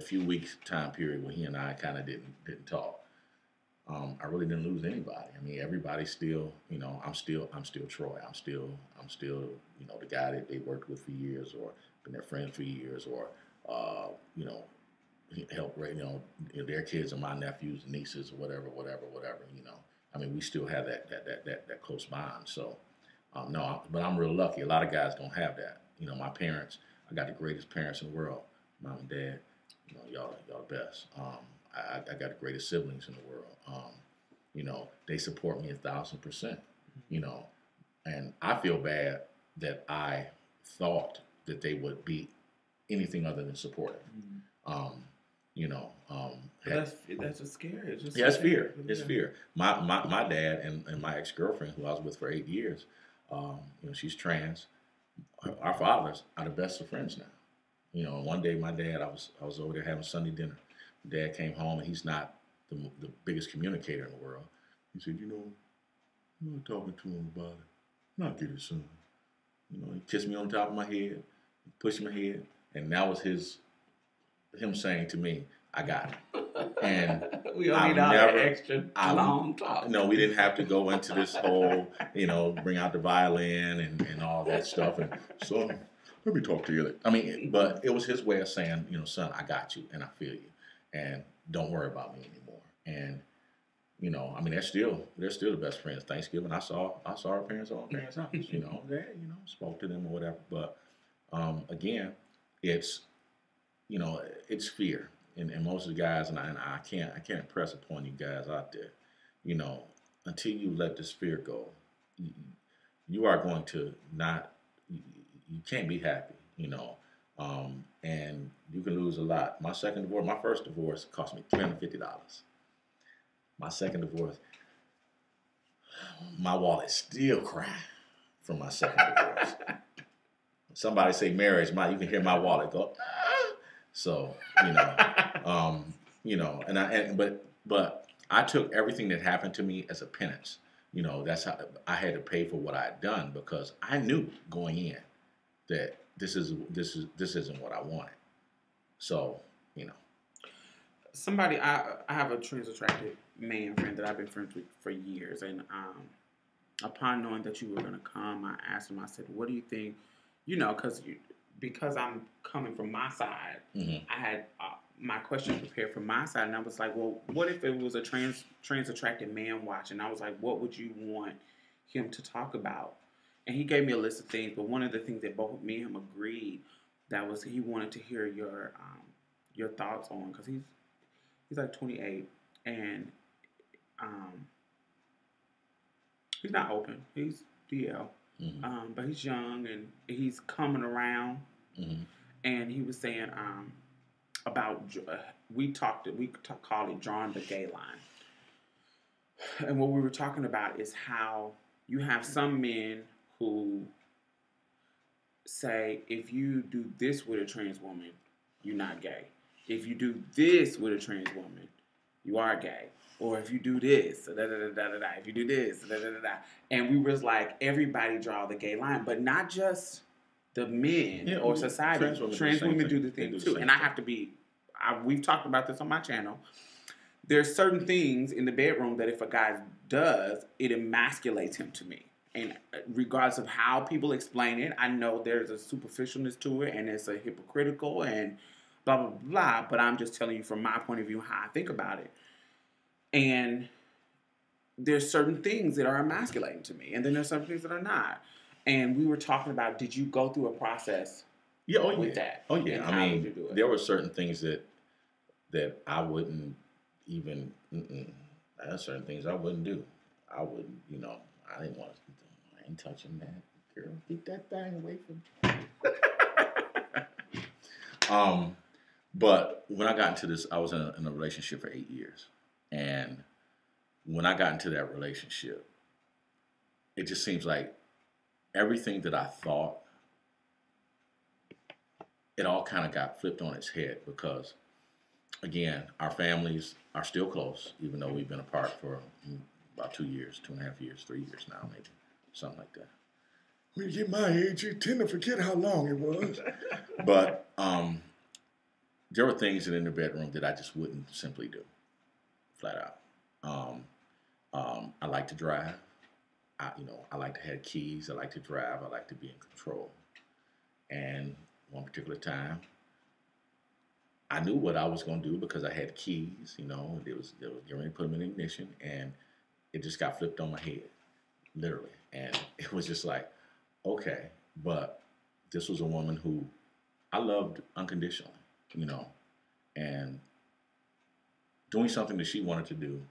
few weeks time period when he and I kind of didn't talk, I really didn't lose anybody. I mean, everybody's still, I'm still Troy. I'm still, the guy that they worked with for years or been their friend for years or, help, their kids and my nephews and nieces or whatever. I mean, we still have that close bond. So, no, but I'm real lucky. A lot of guys don't have that. My parents, I got the greatest parents in the world, mom and dad. Y'all the best. I got the greatest siblings in the world. They support me 1,000%. And I feel bad that I thought that they would be anything other than supportive. That's just scary. It's fear. It's fear. My dad and my ex-girlfriend, who I was with for 8 years, she's trans. Our fathers are the best of friends now. One day my dad, I was over there having Sunday dinner. Dad came home and he's not the biggest communicator in the world. He said, I'm not talking to him about it. Not get it soon. He kissed me on the top of my head, pushed my head, and that was him saying to me, "I got it." And we don't I've need all that never, extra long talk. No, we didn't have to go into this whole, bring out the violin and all that stuff. And so, let me talk to you. I mean, but it was his way of saying, son, I got you and I feel you, and don't worry about me anymore. And I mean, they're still the best friends. Thanksgiving, I saw our parents at our parents' house. They spoke to them or whatever. But again, it's it's fear. And most of the guys, and I can't impress upon you guys out there, until you let this fear go, you are going to not, you can't be happy, and you can lose a lot. My first divorce cost me $350. My second divorce, my wallet still cry from my second divorce. Somebody say marriage, you can hear my wallet go. So, but I took everything that happened to me as a penance. That's how I had to pay for what I had done, because I knew going in that this isn't what I wanted. So, Somebody, I have a trans attracted man friend that I've been friends with for years, and upon knowing that you were going to come, I asked him. I said, "What do you think?" Because I'm coming from my side, mm-hmm. I had my question prepared from my side, and I was like, "Well, what if it was a trans attracted man watching?" I was like, "What would you want him to talk about?" And he gave me a list of things, but one of the things that both me and him agreed that was he wanted to hear your thoughts on, because he's like 28, and he's not open. He's DL, mm-hmm. But he's young and he's coming around. Mm-hmm. And he was saying about we called it drawing the gay line. And what we were talking about is how you have some men who say, if you do this with a trans woman, you're not gay. If you do this with a trans woman, you are gay. Or if you do this, da da da da da da. If you do this, da da da da. And we was like, everybody draw the gay line, but not just the men or society. Trans women do the thing too. And I have to be. We've talked about this on my channel. There's certain things in the bedroom that if a guy does, it emasculates him to me. And regardless of how people explain it, I know there's a superficialness to it, and it's a hypocritical and blah, blah, blah. But I'm just telling you from my point of view how I think about it. And there's certain things that are emasculating to me, and then there's some things that are not. And we were talking about, did you go through a process with that? Oh, yeah. I mean, there were certain things that I wouldn't even, there's certain things I wouldn't do. I wouldn't, I didn't want to, I ain't touching that. Girl, keep that thing away from me. But when I got into this, I was in a relationship for 8 years. And when I got into that relationship, it just seems like everything that I thought, it all kind of got flipped on its head, because, again, our families are still close, even though we've been apart for about 2 years, 2.5 years, 3 years now, maybe, something like that. When you get my age, you tend to forget how long it was. But there were things in the bedroom that I just wouldn't simply do, flat out. I like to drive. I like to have keys. I like to drive. I like to be in control. And one particular time, I knew what I was going to do because I had keys. It was getting ready to put them in ignition, and it just got flipped on my head, literally. And it was just like, okay, but this was a woman who I loved unconditionally, and doing something that she wanted to do,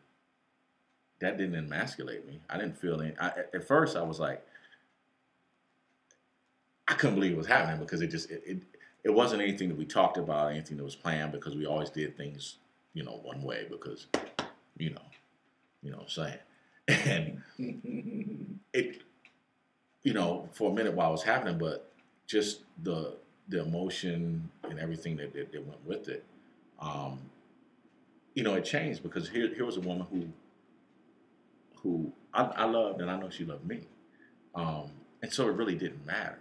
that didn't emasculate me. I didn't feel any. At first, I was like, I couldn't believe it was happening, because it wasn't anything that we talked about, anything that was planned, because we always did things, one way, because, what I'm saying. And it, for a minute while it was happening, but just the emotion and everything that went with it, it changed, because here was a woman who I loved, and I know she loved me. And so it really didn't matter,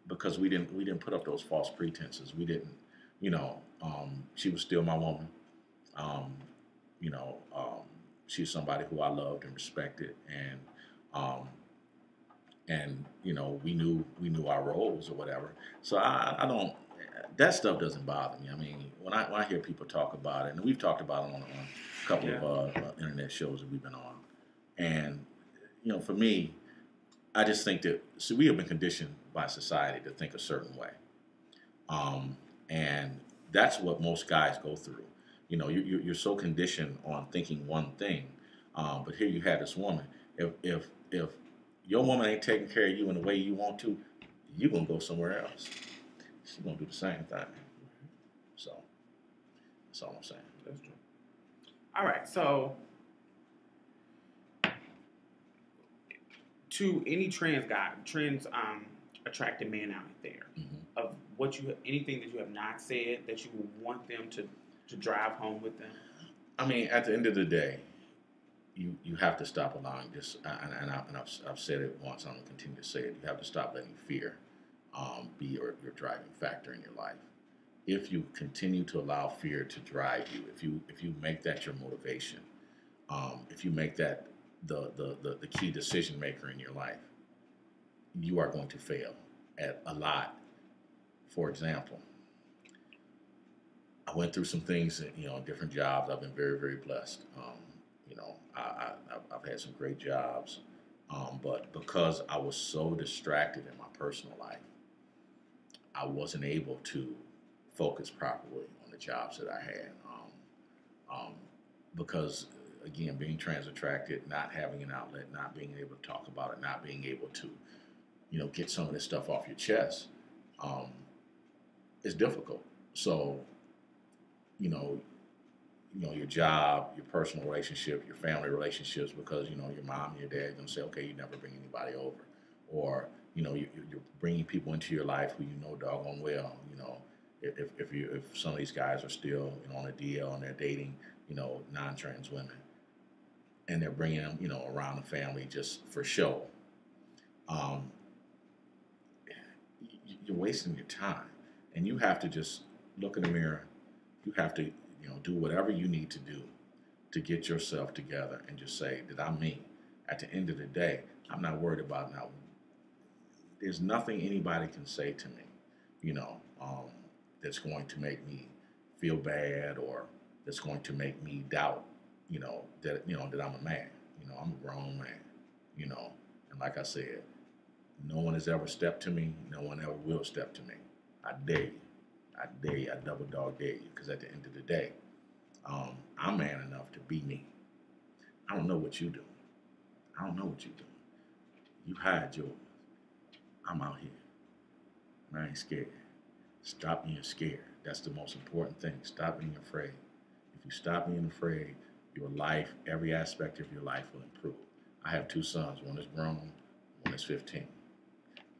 because we didn't put up those false pretenses. We didn't she was still my woman. Um, you know, she's somebody who I loved and respected, um, and we knew our roles or whatever. So I don't that stuff doesn't bother me. I mean, when I hear people talk about it, and we've talked about it on a couple Yeah. of internet shows that we've been on, and for me, I just think that we have been conditioned by society to think a certain way, um, and that's what most guys go through. You're so conditioned on thinking one thing, but here you had this woman. If your woman ain't taking care of you in the way you want to, you gonna go somewhere else. She's gonna do the same thing. So that's all I'm saying. That's true. All right. So, to any trans attracted man out there, of anything that you have not said that you would want them to drive home with them. I mean, at the end of the day, you have to stop allowing this, and I've said it once. I'm gonna continue to say it. You have to stop letting fear be your driving factor in your life. If you continue to allow fear to drive you, if you make that your motivation, if you make that the key decision maker in your life, you are going to fail at a lot. For example, I went through some things, different jobs. I've been very, very blessed. I've had some great jobs, but because I was so distracted in my personal life, I wasn't able to focus properly on the jobs that I had. Because again, being trans attracted, not having an outlet, not being able to talk about it, not being able to, get some of this stuff off your chest, um, is difficult. So, your job, your personal relationship, your family relationships, because your mom and your dad gonna say, okay, you never bring anybody over, or you're bringing people into your life who doggone well, if some of these guys are still on a DL and they're dating non-trans women, and they're bringing them around the family just for show, um, you're wasting your time, and you have to just look in the mirror. You have to do whatever you need to do to get yourself together and just say that I'm me. At the end of the day, I'm not worried about now. There's nothing anybody can say to me, that's going to make me feel bad, or that's going to make me doubt, that I'm a man. I'm a grown man, and like I said, no one has ever stepped to me. No one ever will step to me. I dare you. I dare you. I double dog dare you. Because at the end of the day, I'm man enough to be me. I don't know what you do. I don't know what you do. You hide yours. I'm out here. And I ain't scared. Stop being scared. That's the most important thing. Stop being afraid. If you stop being afraid, your life, every aspect of your life will improve. I have two sons. One is grown. One is 15.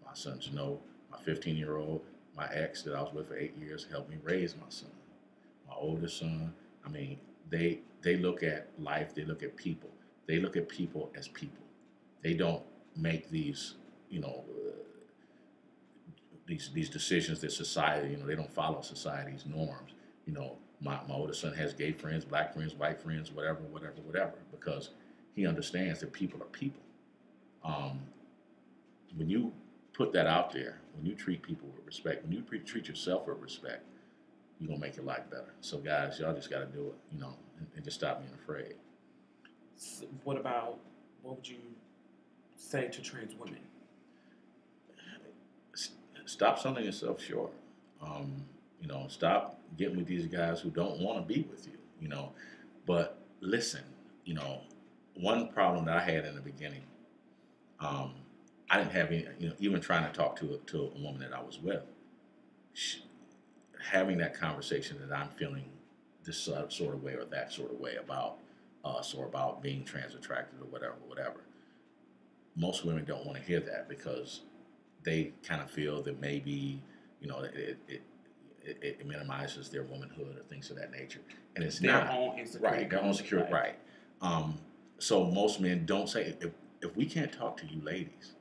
My sons know. My 15-year-old, my ex that I was with for 8 years, helped me raise my son. My oldest son, I mean, they look at life, they look at people. They look at people as people. They don't make these, these decisions that society, they don't follow society's norms. My oldest son has gay friends, black friends, white friends, whatever, because he understands that people are people. Um, when you put that out there, when you treat people with respect, when you treat yourself with respect, you're going to make your life better. So, guys, y'all just got to do it, and just stop being afraid. So what would you say to trans women? Stop selling yourself short. Stop getting with these guys who don't want to be with you, But listen, one problem that I had in the beginning, I didn't have any, even trying to talk to a woman that I was with, having that conversation that I'm feeling this sort of way or that sort of way about us, or about being trans attracted, or whatever. Most women don't want to hear that, because they kind of feel that maybe, it minimizes their womanhood or things of that nature, and it's their not. Own insecurity, right? Their own security, right? So most men don't say, if we can't talk to you ladies,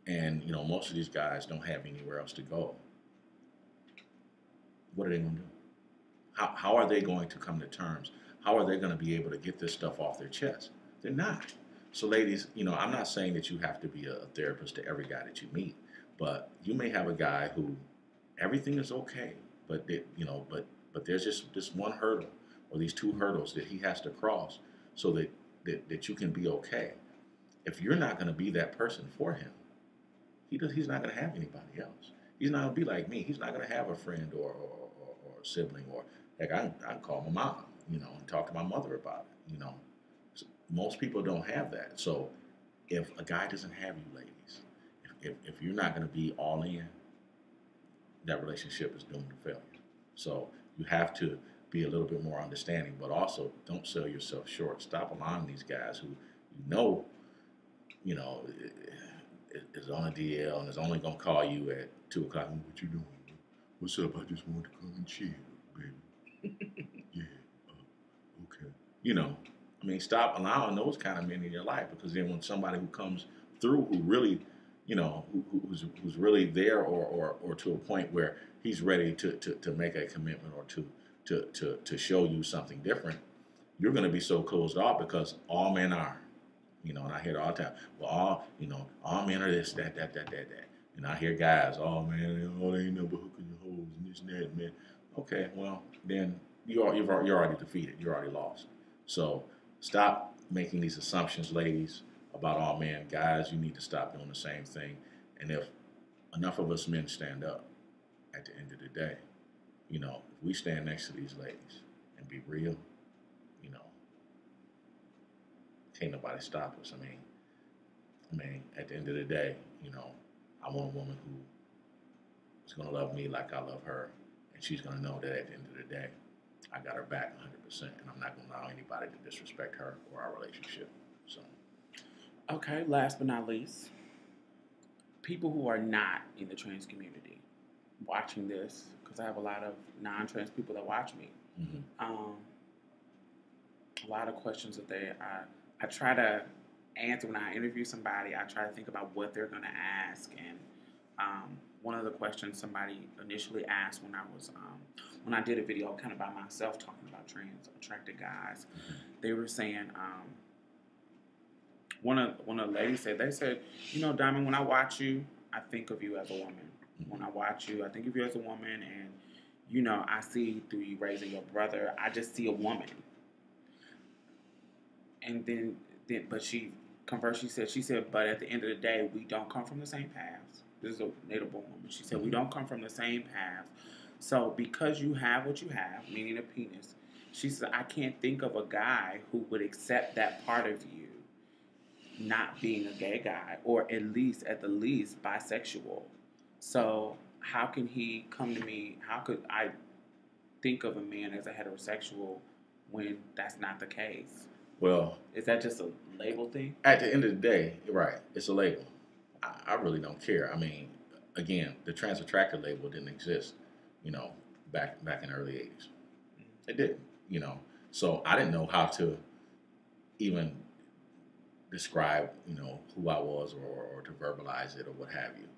and most of these guys don't have anywhere else to go, what are they going to do? How are they going to come to terms? How are they going to be able to get this stuff off their chest? They're not. So, ladies, I'm not saying that you have to be a therapist to every guy that you meet, but you may have a guy who everything is okay, but but there's just this one hurdle or these two hurdles that he has to cross so that you can be okay. If you're not going to be that person for him, he's not going to have anybody else. He's not going to be like me. He's not going to have a friend or a sibling or heck, I can call my mom, and talk to my mother about it. Most people don't have that. So if a guy doesn't have you, ladies, if you're not going to be all in, that relationship is doomed to failure. So you have to be a little bit more understanding, but also don't sell yourself short. Stop allowing these guys who you know is on a DL and is only going to call you at 2 o'clock. What you doing? What's up? I just wanted to come and chill, baby. Yeah. Okay. Stop allowing those kind of men in your life because then when somebody who comes through who really, who's really there or to a point where he's ready to make a commitment or to show you something different, you're going to be so closed off because all men are, and I hear it all the time. Well, all men are this, that. And I hear guys, oh man, they ain't never hooking your hoes and this and that, man. Okay, well then you're already defeated. You're already lost. So stop making these assumptions, ladies, about all men. Guys, you need to stop doing the same thing. And if enough of us men stand up at the end of the day, if we stand next to these ladies and be real, can't nobody stop us. At the end of the day, I want a woman who is going to love me like I love her. And she's going to know that at the end of the day, I got her back 100%. And I'm not going to allow anybody to disrespect her or our relationship. So, okay, last but not least, people who are not in the trans community watching this, because I have a lot of non-trans people that watch me. mm-hmm. A lot of questions that I try to answer when I interview somebody. I try to think about what they're going to ask, and one of the questions somebody initially asked when I did a video kind of by myself talking about trans attracted guys, they were saying one of the ladies said Diamond, when I watch you, I think of you as a woman. When I watch you, I think of you as a woman, and I see through you raising your brother, I just see a woman. And then but she said, but at the end of the day, we don't come from the same paths. This is a native born woman. She said, we don't come from the same paths. So because you have what you have, meaning a penis, she said, I can't think of a guy who would accept that part of you not being a gay guy, or at the least bisexual. So how can he come to me? How could I think of a man as a heterosexual when that's not the case? Well, is that just a label thing? At the end of the day, right, it's a label. I really don't care. Again, the trans attractor label didn't exist, back in the early 80s. It didn't, So I didn't know how to even describe, who I was or to verbalize it or what have you.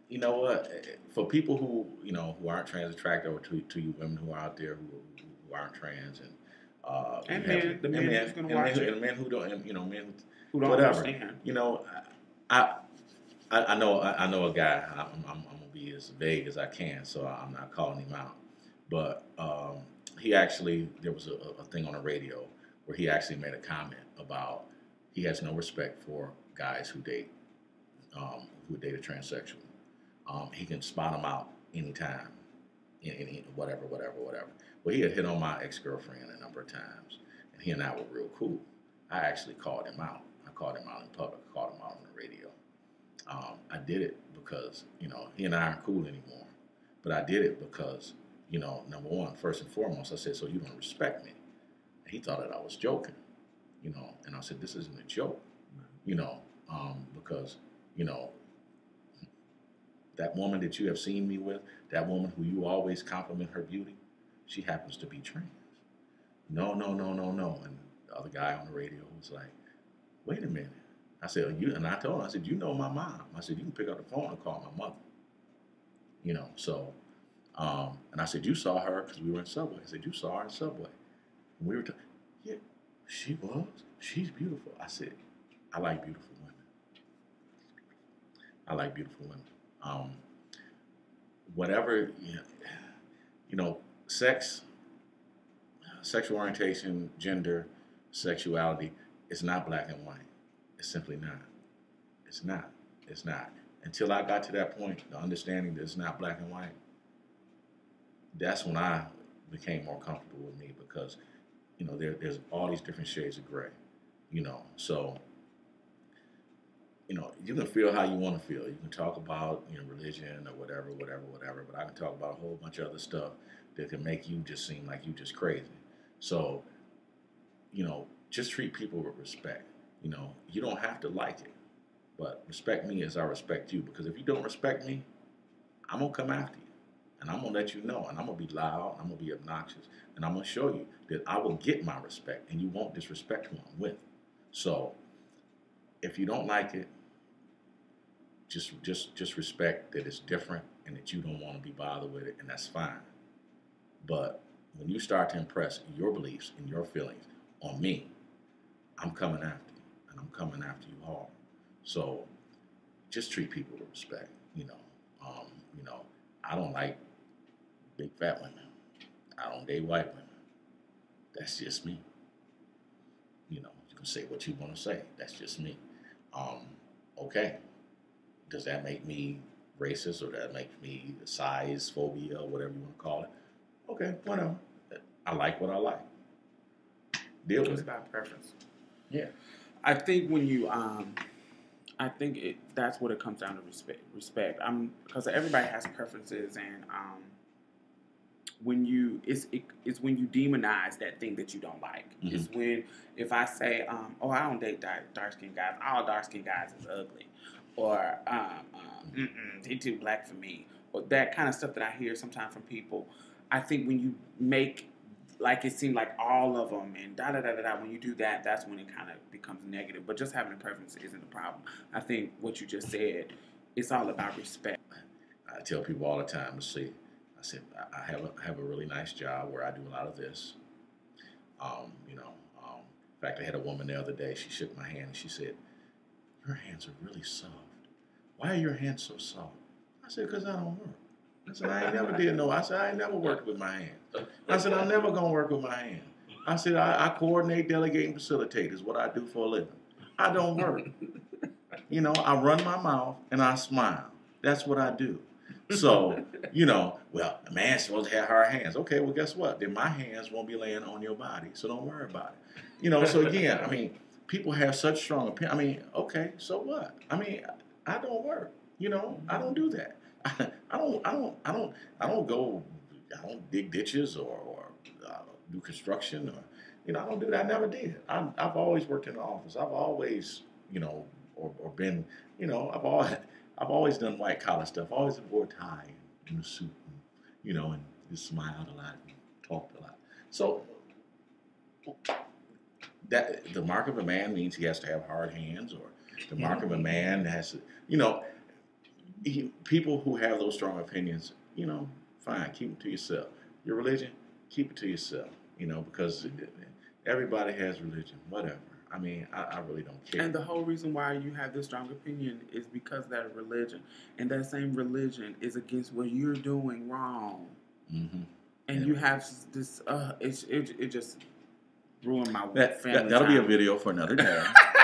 You know what? For people who, who aren't trans attracted, or to you women who are out there who aren't trans, and the men who's going to watch it, and men who don't, men who don't whatever. understand. I know a guy. I'm gonna be as vague as I can, so I'm not calling him out. But there was a thing on the radio where he actually made a comment about he has no respect for guys who date a transsexual. He can spot them out anytime, in whatever. Well, he had hit on my ex-girlfriend a number of times, and he and I were real cool. I actually called him out. I called him out in public. I called him out on the radio. I did it because, he and I aren't cool anymore. But I did it because, number one, first and foremost, I said, so you don't respect me. And he thought that I was joking, and I said, this isn't a joke, because, that woman that you have seen me with, that woman who you always compliment her beauty, she happens to be trans. No. And the other guy on the radio was like, wait a minute. I said, and I told him, I said, my mom. I said, you can pick up the phone and call my mother. You know, so and I said, you saw her because we were in Subway. I said, you saw her in Subway. And we were talking. Yeah, she was. She's beautiful. I said, I like beautiful women. I like beautiful women. Um, whatever, you know, sex, sexual orientation, gender, sexuality, it's not black and white. It's simply not. It's not. It's not. Until I got to that point, the understanding that it's not black and white, that's when I became more comfortable with me because, there's all these different shades of gray, So, you can feel how you want to feel. You can talk about, religion or whatever, but I can talk about a whole bunch of other stuff that can make you just seem like you just crazy. So, just treat people with respect. You don't have to like it, but respect me as I respect you. Because if you don't respect me, I'm going to come after you. And I'm going to let you know. And I'm going to be loud. I'm going to be obnoxious. And I'm going to show you that I will get my respect. And you won't disrespect who I'm with. So, if you don't like it, just respect that it's different and that you don't want to be bothered with it. And that's fine. But when you start to impress your beliefs and your feelings on me, I'm coming after you. And I'm coming after you hard. So, just treat people with respect. I don't like big fat women. I don't date white women. That's just me. You can say what you want to say. That's just me. Okay. Does that make me racist or does that make me size phobia or whatever you want to call it? Okay, whatever. I like what I like. Deal with it. It's about preference. Yeah. I think when you that's what it comes down to respect. Because everybody has preferences, and it's when you demonize that thing that you don't like. Mm-hmm. It's when if I say, I don't date dark skinned guys. All dark skinned guys is ugly, or they too black for me, or that kind of stuff that I hear sometimes from people. I think when you make like it seemed like all of them and when you do that, that's when it kind of becomes negative. But just having a preference isn't a problem. I think what you just said, it's all about respect. I tell people all the time, I said, I have a really nice job where I do a lot of this. In fact, I had a woman the other day, she shook my hand and she said, your hands are really soft. Why are your hands so soft? I said, because I don't work. I said, I ain't never did no. I said, I ain't never worked with my hands. I said, I'm never going to work with my hands. I said, I coordinate, delegate, and facilitate is what I do for a living. I don't work. I run my mouth and I smile. That's what I do. So, well, a man's supposed to have hard hands. Okay, well, guess what? Then my hands won't be laying on your body, so don't worry about it. So again, people have such strong opinions. Okay, so what? I don't work. I don't do that. I don't dig ditches or do construction or, I don't do that. I never did. I've always worked in the office. I've always, or been, I've always done white collar stuff. I always wore a tie and a suit, and just smiled a lot and talked a lot. So that the mark of a man means he has to have hard hands, or the mark of a man has to, people who have those strong opinions, fine, keep them to yourself. Your religion, keep it to yourself, because everybody has religion, whatever. I really don't care. And the whole reason why you have this strong opinion is because of that religion. And that same religion is against what you're doing wrong. Mm-hmm. And you have this, it just ruined my family That'll time. Be a video for another day.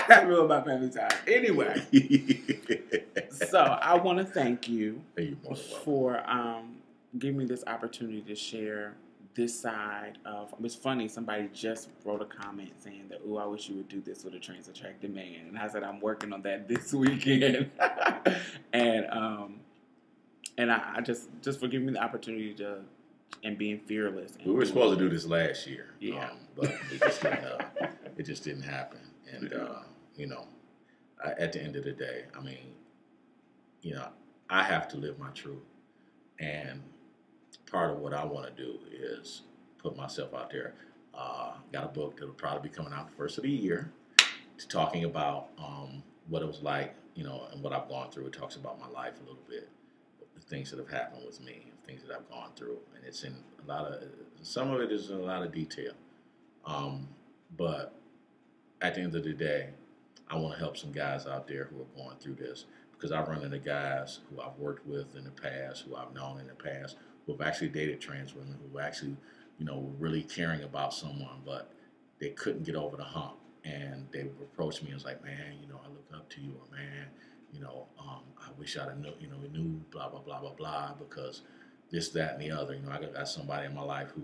That ruined my family time. Anyway. So I want to thank you for giving me this opportunity to share this side of. It's funny, somebody just wrote a comment saying that, I wish you would do this with a trans attracted man. And I said, I'm working on that this weekend. and I just for giving me the opportunity to, and being fearless. And we were supposed to do this last year. Yeah. But it just didn't happen. And, at the end of the day, I have to live my truth. And part of what I want to do is put myself out there. Got a book that will probably be coming out the first of the year, talking about what it was like, and what I've gone through. It talks about my life a little bit. things that have happened with me, things that I've gone through, and it's in a lot of, some of it is in a lot of detail. But at the end of the day, I want to help some guys out there who are going through this, because I run into guys who I've worked with in the past, who I've known in the past, who have actually dated trans women, who actually, were really caring about someone, but they couldn't get over the hump. And they would approach me and was like, man, I look up to you, or man, I wish I'd have knew blah, blah, blah, blah, blah, because this, that, and the other. I got somebody in my life who,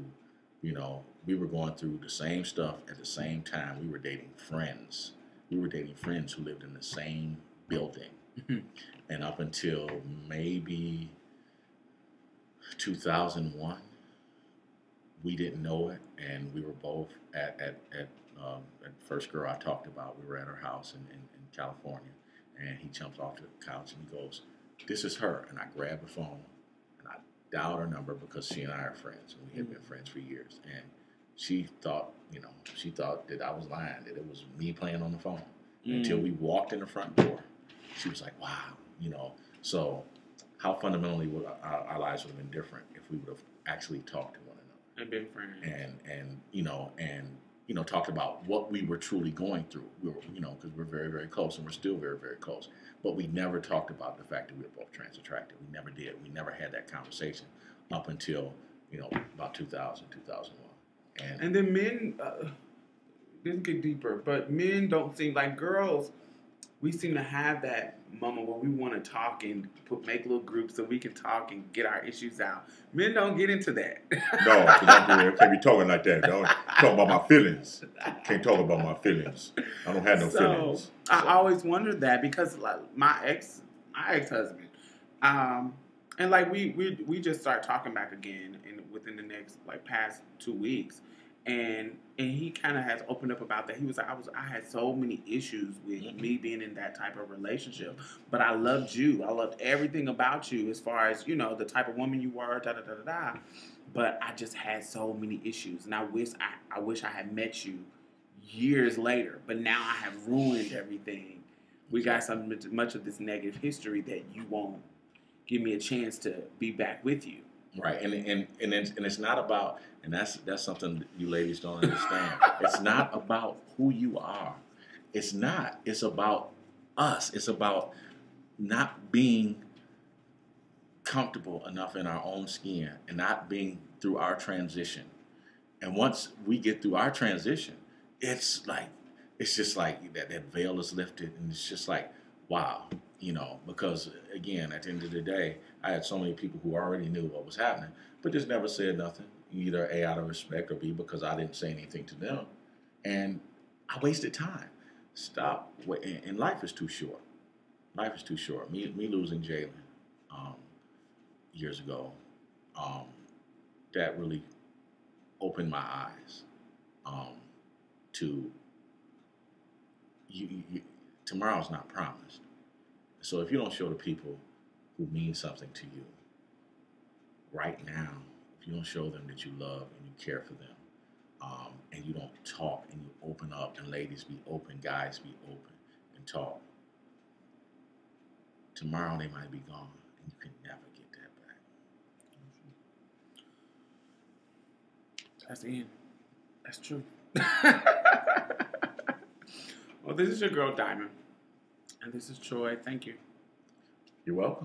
we were going through the same stuff at the same time. We were dating friends. We were dating friends who lived in the same building. And up until maybe 2001, we didn't know it, and we were both at first girl I talked about. We were at her house in California, and he jumps off the couch and he goes, "This is her." And I grabbed the phone and I dialed her number, because she and I are friends, and we had been friends for years. And she thought, that I was lying, that it was me playing on the phone. Until we walked in the front door, she was like, "Wow," So how fundamentally would our lives would have been different if we would have actually talked to one another and been friends, and talked about what we were truly going through. We were, because we're very, very close, and we're still very, very close. But we never talked about the fact that we were both trans attracted. We never did. We never had that conversation up until about 2000, 2001. And then men, this get deeper, but men don't seem like girls. We seem to have that moment where we want to talk and make little groups so we can talk and get our issues out. Men don't get into that. No, because I can't be talking like that. Don't talk about my feelings. Can't talk about my feelings. I don't have no feelings. I always wondered that, because like my ex-husband, and like we just start talking back again within the next past 2 weeks. And he kind of has opened up about that. He was like, I had so many issues with me being in that type of relationship, but I loved you. I loved everything about you, as far as the type of woman you were, da da da da da. But I just had so many issues, and I wish I had met you years later. But now I have ruined everything. We got so much of this negative history that you won't give me a chance to be back with you. Right, and it's not about, and that's something you ladies don't understand. It's not about who you are. It's not. It's about us. It's about not being comfortable enough in our own skin, and not being through our transition. And once we get through our transition, it's just like that veil is lifted, and it's just like, wow. Because again, at the end of the day, I had so many people who already knew what was happening, but just never said nothing, either A, out of respect, or B, because I didn't say anything to them. And I wasted time. Stop. And life is too short. Life is too short. Me losing Jalen years ago, that really opened my eyes to tomorrow's not promised. So if you don't show the people who mean something to you right now, if you don't show them that you love and you care for them, and you don't talk and you open up, and ladies be open, guys be open and talk, tomorrow they might be gone, and you can never get that back. That's the end. That's true. Well, this is your girl Diamond, and this is Troy. Thank you. You're welcome.